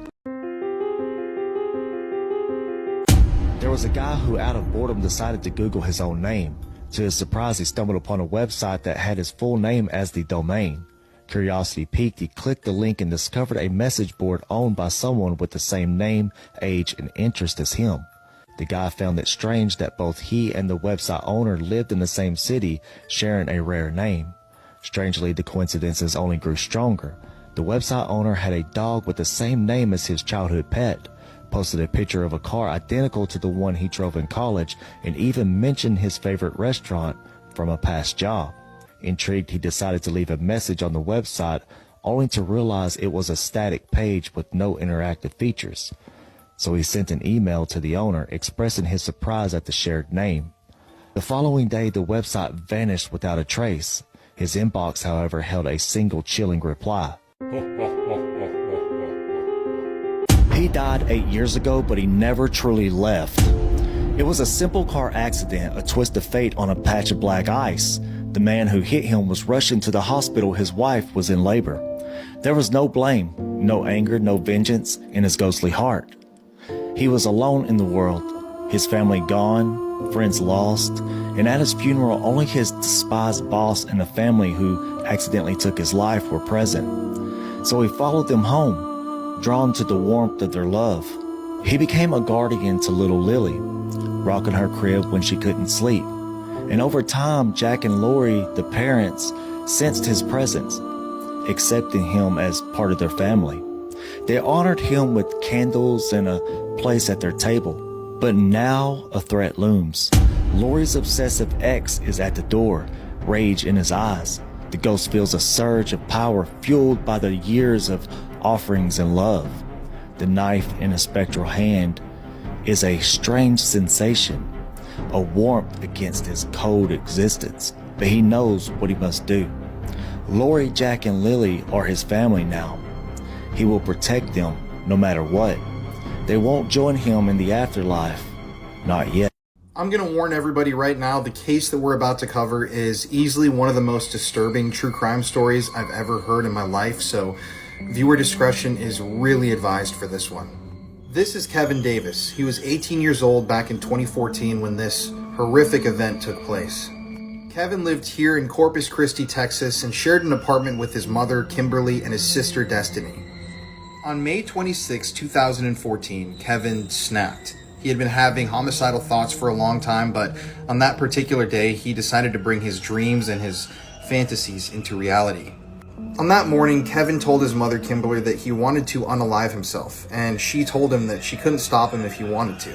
There was a guy who out of boredom decided to Google his own name. To his surprise, he stumbled upon a website that had his full name as the domain. Curiosity piqued, he clicked the link and discovered a message board owned by someone with the same name, age, and interest as him. The guy found it strange that both he and the website owner lived in the same city, sharing a rare name. Strangely, the coincidences only grew stronger. The website owner had a dog with the same name as his childhood pet, posted a picture of a car identical to the one he drove in college, and even mentioned his favorite restaurant from a past job. Intrigued, he decided to leave a message on the website, only to realize it was a static page with no interactive features. So he sent an email to the owner expressing his surprise at the shared name. The following day, the website vanished without a trace. His inbox, however, held a single chilling reply. He died 8 years ago, but he never truly left. It was a simple car accident, a twist of fate on a patch of black ice. The man who hit him was rushing to the hospital. His wife was in labor. There was no blame, no anger, no vengeance in his ghostly heart. He was alone in the world, his family gone, friends lost, and at his funeral only his despised boss and the family who accidentally took his life were present. So he followed them home, drawn to the warmth of their love. He became a guardian to little Lily, rocking her crib when she couldn't sleep. And over time, Jack and Lori, the parents, sensed his presence, accepting him as part of their family. They honored him with candles and a place at their table. But now a threat looms. Lori's obsessive ex is at the door, rage in his eyes. The ghost feels a surge of power fueled by the years of offerings and love. The knife in a spectral hand is a strange sensation, a warmth against his cold existence, but he knows what he must do. Lori, Jack, and Lily are his family now. He will protect them no matter what. They won't join him in the afterlife, not yet. I'm going to warn everybody right now, the case that we're about to cover is easily one of the most disturbing true crime stories I've ever heard in my life, so Viewer discretion is really advised for this one. This is Kevin Davis. He was 18 years old back in 2014 when this horrific event took place. Kevin lived here in Corpus Christi, Texas, and shared an apartment with his mother, Kimberly, and his sister, Destiny. On May 26, 2014, Kevin snapped. He had been having homicidal thoughts for a long time, but on that particular day, he decided to bring his dreams and his fantasies into reality. On that morning, Kevin told his mother, Kimberly, that he wanted to unalive himself, and she told him that she couldn't stop him if he wanted to.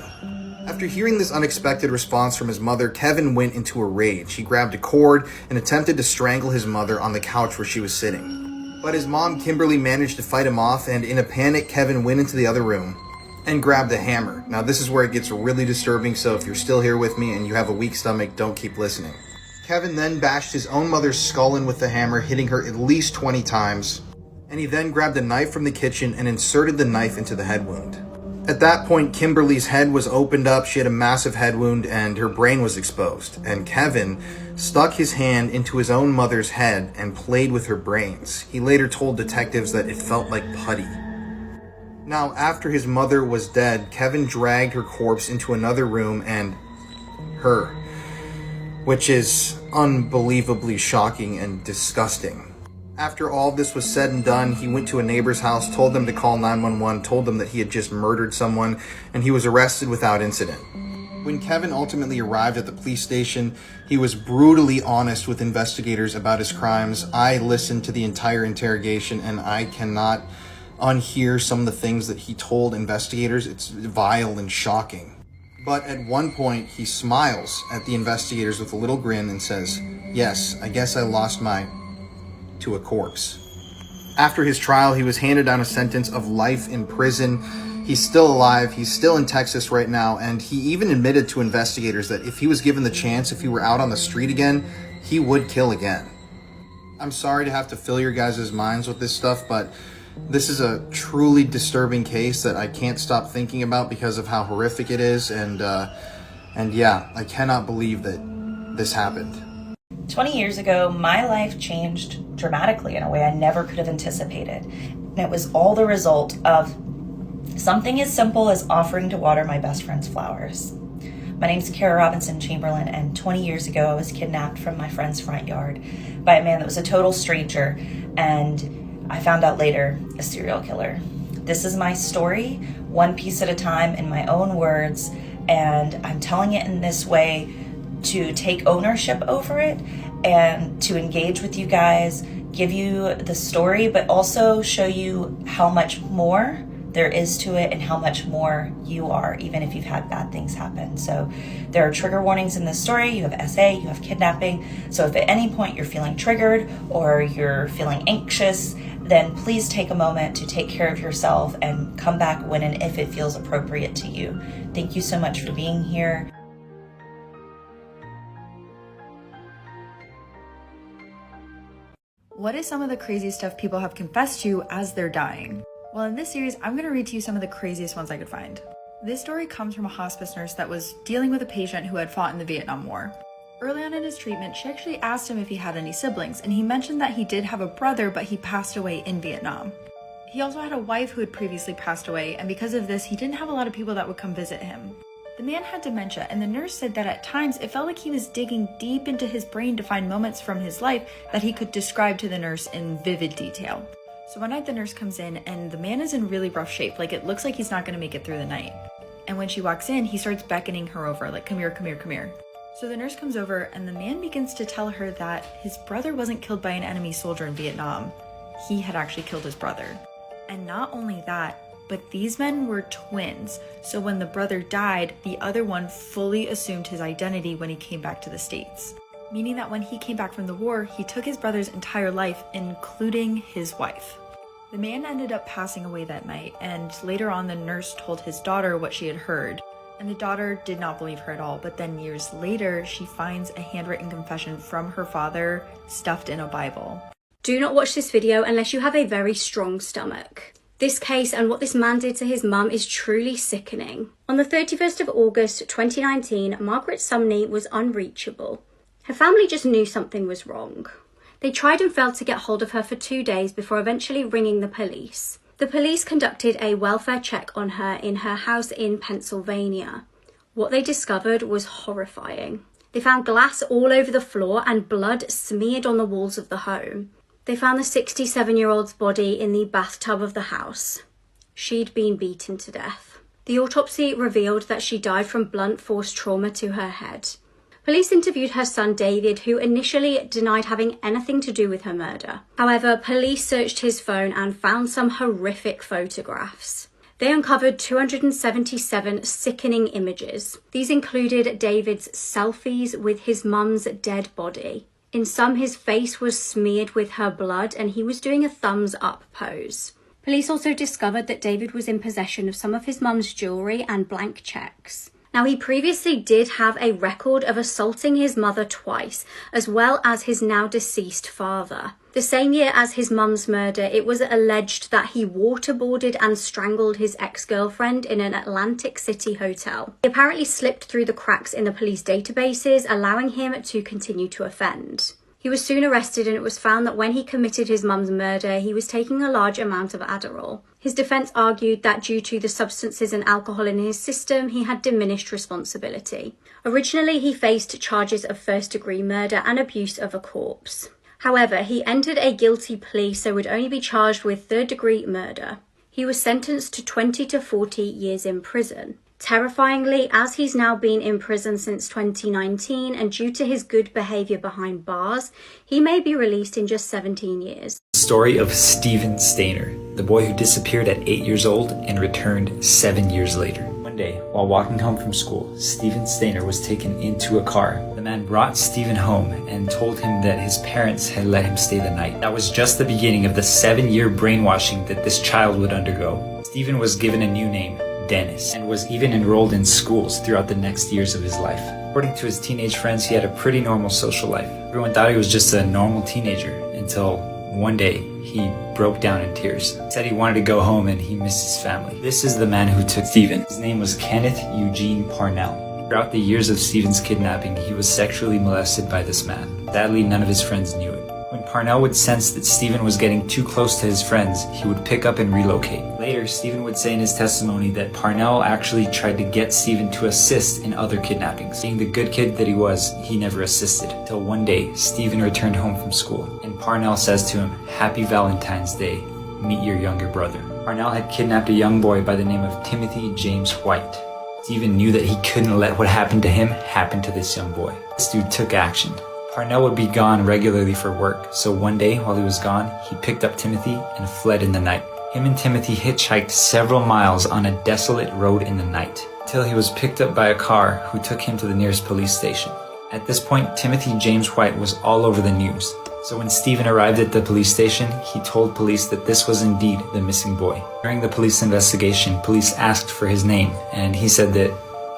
After hearing this unexpected response from his mother, Kevin went into a rage. He grabbed a cord and attempted to strangle his mother on the couch where she was sitting. But his mom, Kimberly, managed to fight him off, and in a panic, Kevin went into the other room and grabbed a hammer. Now, this is where it gets really disturbing, so if you're still here with me and you have a weak stomach, don't keep listening. Kevin then bashed his own mother's skull in with the hammer, hitting her at least 20 times, and he then grabbed a knife from the kitchen and inserted the knife into the head wound. At that point, Kimberly's head was opened up, she had a massive head wound, and her brain was exposed. And Kevin stuck his hand into his own mother's head and played with her brains. He later told detectives that it felt like putty. Now, after his mother was dead, Kevin dragged her corpse into another room and her, which is unbelievably shocking and disgusting. After all this was said and done, he went to a neighbor's house, told them to call 911, told them that he had just murdered someone, and he was arrested without incident. When Kevin ultimately arrived at the police station, he was brutally honest with investigators about his crimes. I listened to the entire interrogation, and I cannot unhear some of the things that he told investigators. It's vile and shocking. But at one point, he smiles at the investigators with a little grin and says, "Yes, I guess I lost my to a corpse." After his trial, he was handed down a sentence of life in prison. He's still alive. He's still in Texas right now. And he even admitted to investigators that if he was given the chance, if he were out on the street again, he would kill again. I'm sorry to have to fill your guys' minds with this stuff, but this is a truly disturbing case that I can't stop thinking about because of how horrific it is. And yeah, I cannot believe that this happened. 20 years ago, my life changed dramatically in a way I never could have anticipated. And it was all the result of something as simple as offering to water my best friend's flowers. My name's Kara Robinson Chamberlain, and 20 years ago, I was kidnapped from my friend's front yard by a man that was a total stranger, and I found out later, a serial killer. This is my story, one piece at a time in my own words, and I'm telling it in this way to take ownership over it and to engage with you guys, give you the story, but also show you how much more there is to it and how much more you are, even if you've had bad things happen. So there are trigger warnings in this story. You have SA, you have kidnapping. So if at any point you're feeling triggered or you're feeling anxious, then please take a moment to take care of yourself and come back when and if it feels appropriate to you. Thank you so much for being here. What is some of the crazy stuff people have confessed to as they're dying? Well, in this series, I'm going to read to you some of the craziest ones I could find. This story comes from a hospice nurse that was dealing with a patient who had fought in the Vietnam War. Early on in his treatment, she actually asked him if he had any siblings, and he mentioned that he did have a brother, but he passed away in Vietnam. He also had a wife who had previously passed away, and because of this, he didn't have a lot of people that would come visit him. The man had dementia, and the nurse said that at times it felt like he was digging deep into his brain to find moments from his life that he could describe to the nurse in vivid detail. So one night the nurse comes in, and the man is in really rough shape, like it looks like he's not going to make it through the night. And when she walks in, he starts beckoning her over, like, "Come here, come here, come here." So the nurse comes over, and the man begins to tell her that his brother wasn't killed by an enemy soldier in Vietnam. He had actually killed his brother. And not only that, but these men were twins, so when the brother died, the other one fully assumed his identity when he came back to the States. Meaning that when he came back from the war, he took his brother's entire life, including his wife. The man ended up passing away that night, and later on the nurse told his daughter what she had heard. And the daughter did not believe her at all, but then years later, she finds a handwritten confession from her father stuffed in a Bible. Do not watch this video unless you have a very strong stomach. This case and what this man did to his mum is truly sickening. On the 31st of August 2019, Margaret Sumney was unreachable. Her family just knew something was wrong. They tried and failed to get hold of her for 2 days before eventually ringing the police. The police conducted a welfare check on her in her house in Pennsylvania. What they discovered was horrifying. They found glass all over the floor and blood smeared on the walls of the home. They found the 67-year-old's body in the bathtub of the house. She'd been beaten to death. The autopsy revealed that she died from blunt force trauma to her head. Police interviewed her son David, who initially denied having anything to do with her murder. However, police searched his phone and found some horrific photographs. They uncovered 277 sickening images. These included David's selfies with his mum's dead body. In some, his face was smeared with her blood and he was doing a thumbs up pose. Police also discovered that David was in possession of some of his mum's jewellery and blank cheques. Now, he previously did have a record of assaulting his mother twice, as well as his now deceased father. The same year as his mum's murder, it was alleged that he waterboarded and strangled his ex-girlfriend in an Atlantic City hotel. He apparently slipped through the cracks in the police databases, allowing him to continue to offend. He was soon arrested, and it was found that when he committed his mum's murder, he was taking a large amount of Adderall. His defense argued that due to the substances and alcohol in his system, he had diminished responsibility. Originally, he faced charges of first-degree murder and abuse of a corpse. However, he entered a guilty plea, so would only be charged with third-degree murder. He was sentenced to 20 to 40 years in prison. Terrifyingly, as he's now been in prison since 2019, and due to his good behaviour behind bars, he may be released in just 17 years. Story of Steven Stainer, the boy who disappeared at 8 years old and returned 7 years later. One day, while walking home from school, Steven Stainer was taken into a car. The man brought Steven home and told him that his parents had let him stay the night. That was just the beginning of the 7-year brainwashing that this child would undergo. Steven was given a new name, Dennis, and was even enrolled in schools throughout the next years of his life. According to his teenage friends, he had a pretty normal social life. Everyone thought he was just a normal teenager until one day he broke down in tears. He said he wanted to go home and he missed his family. This is the man who took Steven. His name was Kenneth Eugene Parnell. Throughout the years of Steven's kidnapping, he was sexually molested by this man. Sadly, none of his friends knew it. When Parnell would sense that Steven was getting too close to his friends, he would pick up and relocate. Later, Steven would say in his testimony that Parnell actually tried to get Steven to assist in other kidnappings. Being the good kid that he was, he never assisted. Till one day, Steven returned home from school, and Parnell says to him, "Happy Valentine's Day, meet your younger brother." Parnell had kidnapped a young boy by the name of Timothy James White. Steven knew that he couldn't let what happened to him happen to this young boy. This dude took action. Parnell would be gone regularly for work, so one day while he was gone, he picked up Timothy and fled in the night. Him and Timothy hitchhiked several miles on a desolate road in the night, till he was picked up by a car who took him to the nearest police station. At this point, Timothy James White was all over the news. So when Steven arrived at the police station, he told police that this was indeed the missing boy. During the police investigation, police asked for his name, and he said that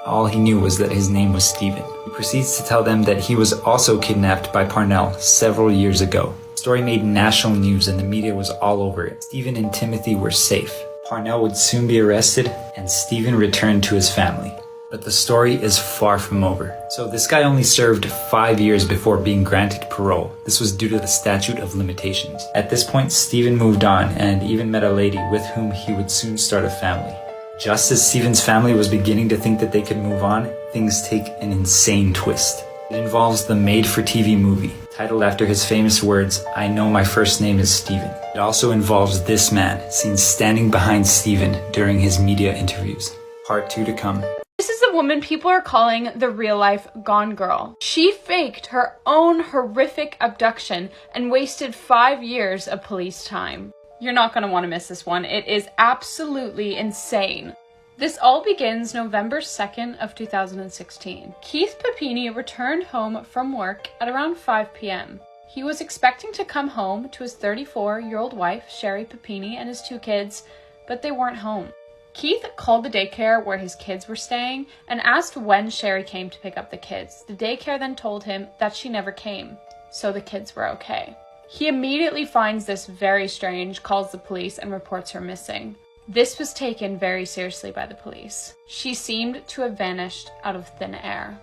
all he knew was that his name was Steven. He proceeds to tell them that he was also kidnapped by Parnell several years ago. The story made national news and the media was all over it. Steven and Timothy were safe. Parnell would soon be arrested and Steven returned to his family. But the story is far from over. So this guy only served 5 years before being granted parole. This was due to the statute of limitations. At this point, Steven moved on and even met a lady with whom he would soon start a family. Just as Steven's family was beginning to think that they could move on, things take an insane twist. It involves the made-for-TV movie, titled after his famous words, "I know my first name is Steven." It also involves this man, seen standing behind Steven during his media interviews. Part 2 to come. This is the woman people are calling the real-life Gone Girl. She faked her own horrific abduction and wasted 5 years of police time. You're not going to want to miss this one. It is absolutely insane. This all begins November 2nd of 2016. Keith Papini returned home from work at around 5 p.m. He was expecting to come home to his 34-year-old wife, Sherry Papini, and his 2 kids, but they weren't home. Keith called the daycare where his kids were staying and asked when Sherry came to pick up the kids. The daycare then told him that she never came, so the kids were okay. He immediately finds this very strange, calls the police, and reports her missing. This was taken very seriously by the police. She seemed to have vanished out of thin air.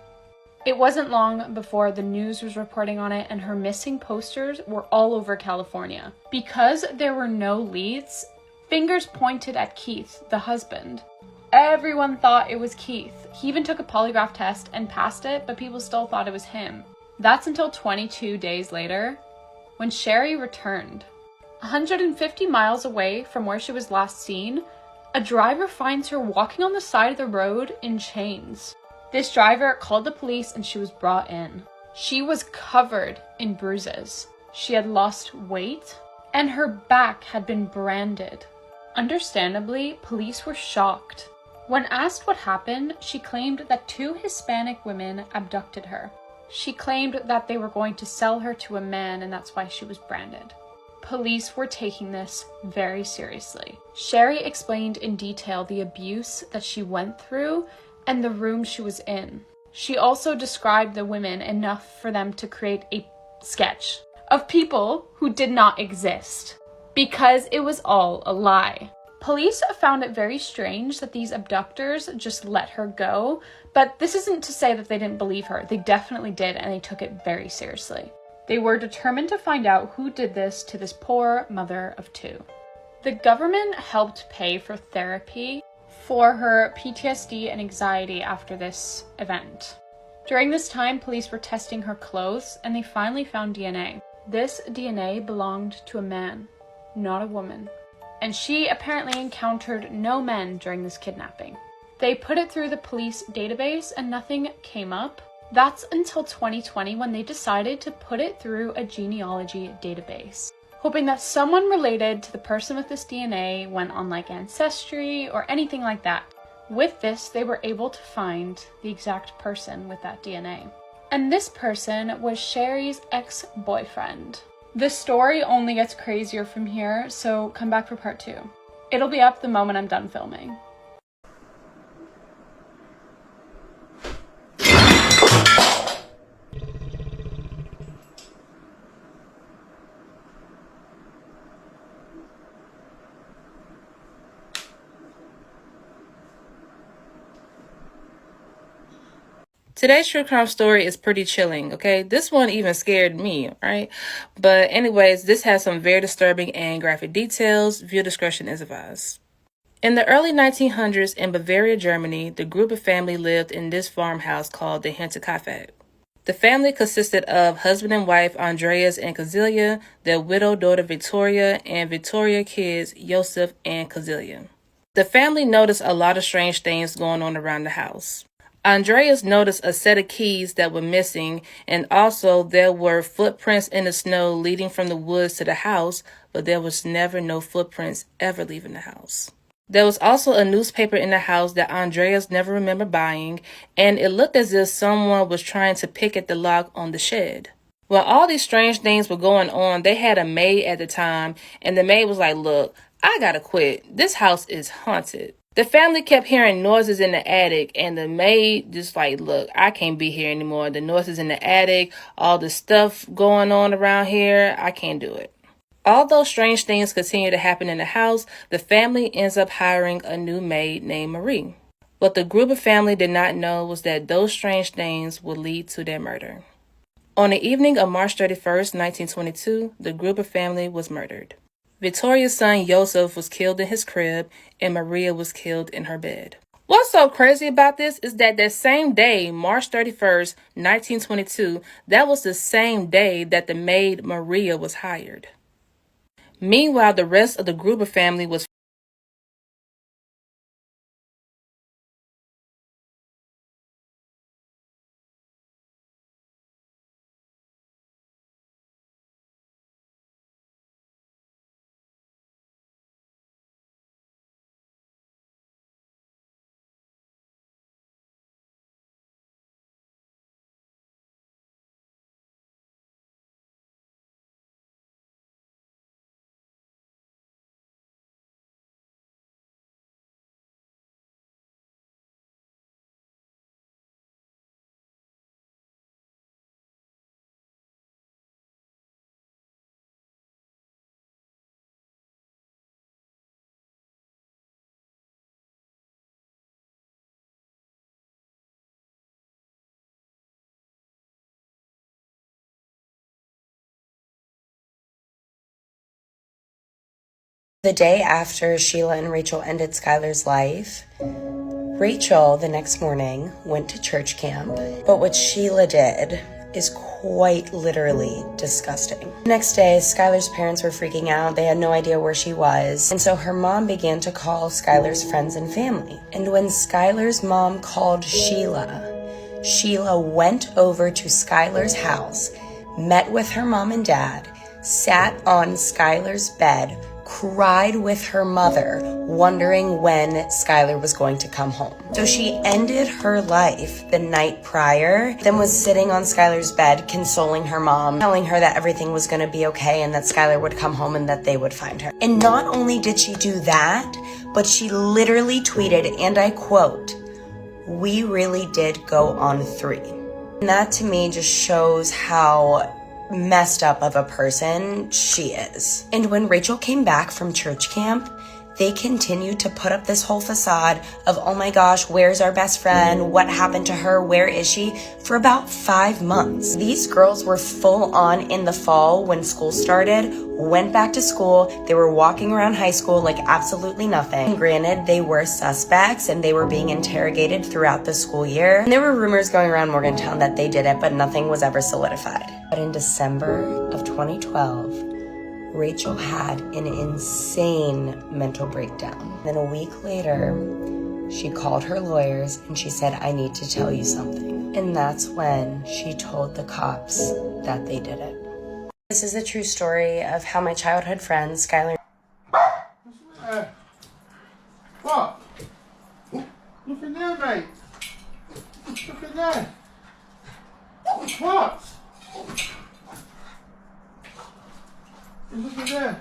It wasn't long before the news was reporting on it and her missing posters were all over California. Because there were no leads, fingers pointed at Keith, the husband. Everyone thought it was Keith. He even took a polygraph test and passed it, but people still thought it was him. That's until 22 days later, when Sherry returned. 150 miles away from where she was last seen, a driver finds her walking on the side of the road in chains. This driver called the police and she was brought in. She was covered in bruises. She had lost weight and her back had been branded. Understandably, police were shocked. When asked what happened, she claimed that 2 Hispanic women abducted her. She claimed that they were going to sell her to a man and that's why she was branded. Police were taking this very seriously. Sherry explained in detail the abuse that she went through and the room she was in. She also described the women enough for them to create a sketch of people who did not exist, because it was all a lie. Police found it very strange that these abductors just let her go, but this isn't to say that they didn't believe her. They definitely did, and they took it very seriously. They were determined to find out who did this to this poor mother of 2. The government helped pay for therapy for her PTSD and anxiety after this event. During this time, police were testing her clothes and they finally found DNA. This DNA belonged to a man, not a woman. And she apparently encountered no men during this kidnapping. They put it through the police database and nothing came up. That's until 2020 when they decided to put it through a genealogy database, hoping that someone related to the person with this DNA went on like Ancestry or anything like that. With this, they were able to find the exact person with that DNA. And this person was Sherry's ex-boyfriend. The story only gets crazier from here, so come back for part 2. It'll be up the moment I'm done filming. Today's true crime story is pretty chilling, okay? This one even scared me, right? But anyways, this has some very disturbing and graphic details. Viewer discretion is advised. In the early 1900s in Bavaria, Germany, the Gruber family lived in this farmhouse called the Hinterkaifeck. The family consisted of husband and wife Andreas and Kazilia, their widowed daughter Victoria, and Victoria kids Joseph and Kazilia. The family noticed a lot of strange things going on around the house. Andreas noticed a set of keys that were missing, and also there were footprints in the snow leading from the woods to the house, but there was never no footprints ever leaving the house. There was also a newspaper in the house that Andreas never remembered buying, and it looked as if someone was trying to pick at the lock on the shed. While all these strange things were going on, they had a maid at the time, and the maid was like, "Look, I gotta quit. This house is haunted." The family kept hearing noises in the attic, and the maid just like, "Look, I can't be here anymore. The noises in the attic, all the stuff going on around here, I can't do it." Although strange things continue to happen in the house, the family ends up hiring a new maid named Marie. What the Gruber family did not know was that those strange things would lead to their murder. On the evening of March 31st, 1922, the Gruber family was murdered. Victoria's son Joseph was killed in his crib, and Maria was killed in her bed. What's so crazy about this is that same day, March 31st, 1922, that was the same day that the maid Maria was hired. Meanwhile, the rest of the Gruber family was The day after Sheila and Rachel ended Skylar's life, Rachel, the next morning, went to church camp, but what Sheila did is quite literally disgusting. The next day, Skylar's parents were freaking out. They had no idea where she was, and so her mom began to call Skylar's friends and family. And when Skylar's mom called Sheila, Sheila went over to Skylar's house, met with her mom and dad, sat on Skylar's bed, cried with her mother, wondering when Skylar was going to come home. So she ended her life the night prior, then was sitting on Skylar's bed, consoling her mom, telling her that everything was going to be okay and that Skylar would come home and that they would find her. And not only did she do that, but she literally tweeted, and I quote, "We really did go on 3." And that to me just shows how messed up of a person she is. And when Rachel came back from church camp, they continued to put up this whole facade of, oh my gosh, where's our best friend? What happened to her? Where is she? For about 5 months. These girls were full on in the fall when school started, went back to school. They were walking around high school like absolutely nothing. And granted, they were suspects and they were being interrogated throughout the school year. And there were rumors going around Morgantown that they did it, but nothing was ever solidified. But in December of 2012, Rachel had an insane mental breakdown. Then a week later, she called her lawyers and she said, I need to tell you something. And that's when she told the cops that they did it. This is a true story of how my childhood friend, Skylar... What? Look in there, mate. Look in there. What? Look at there.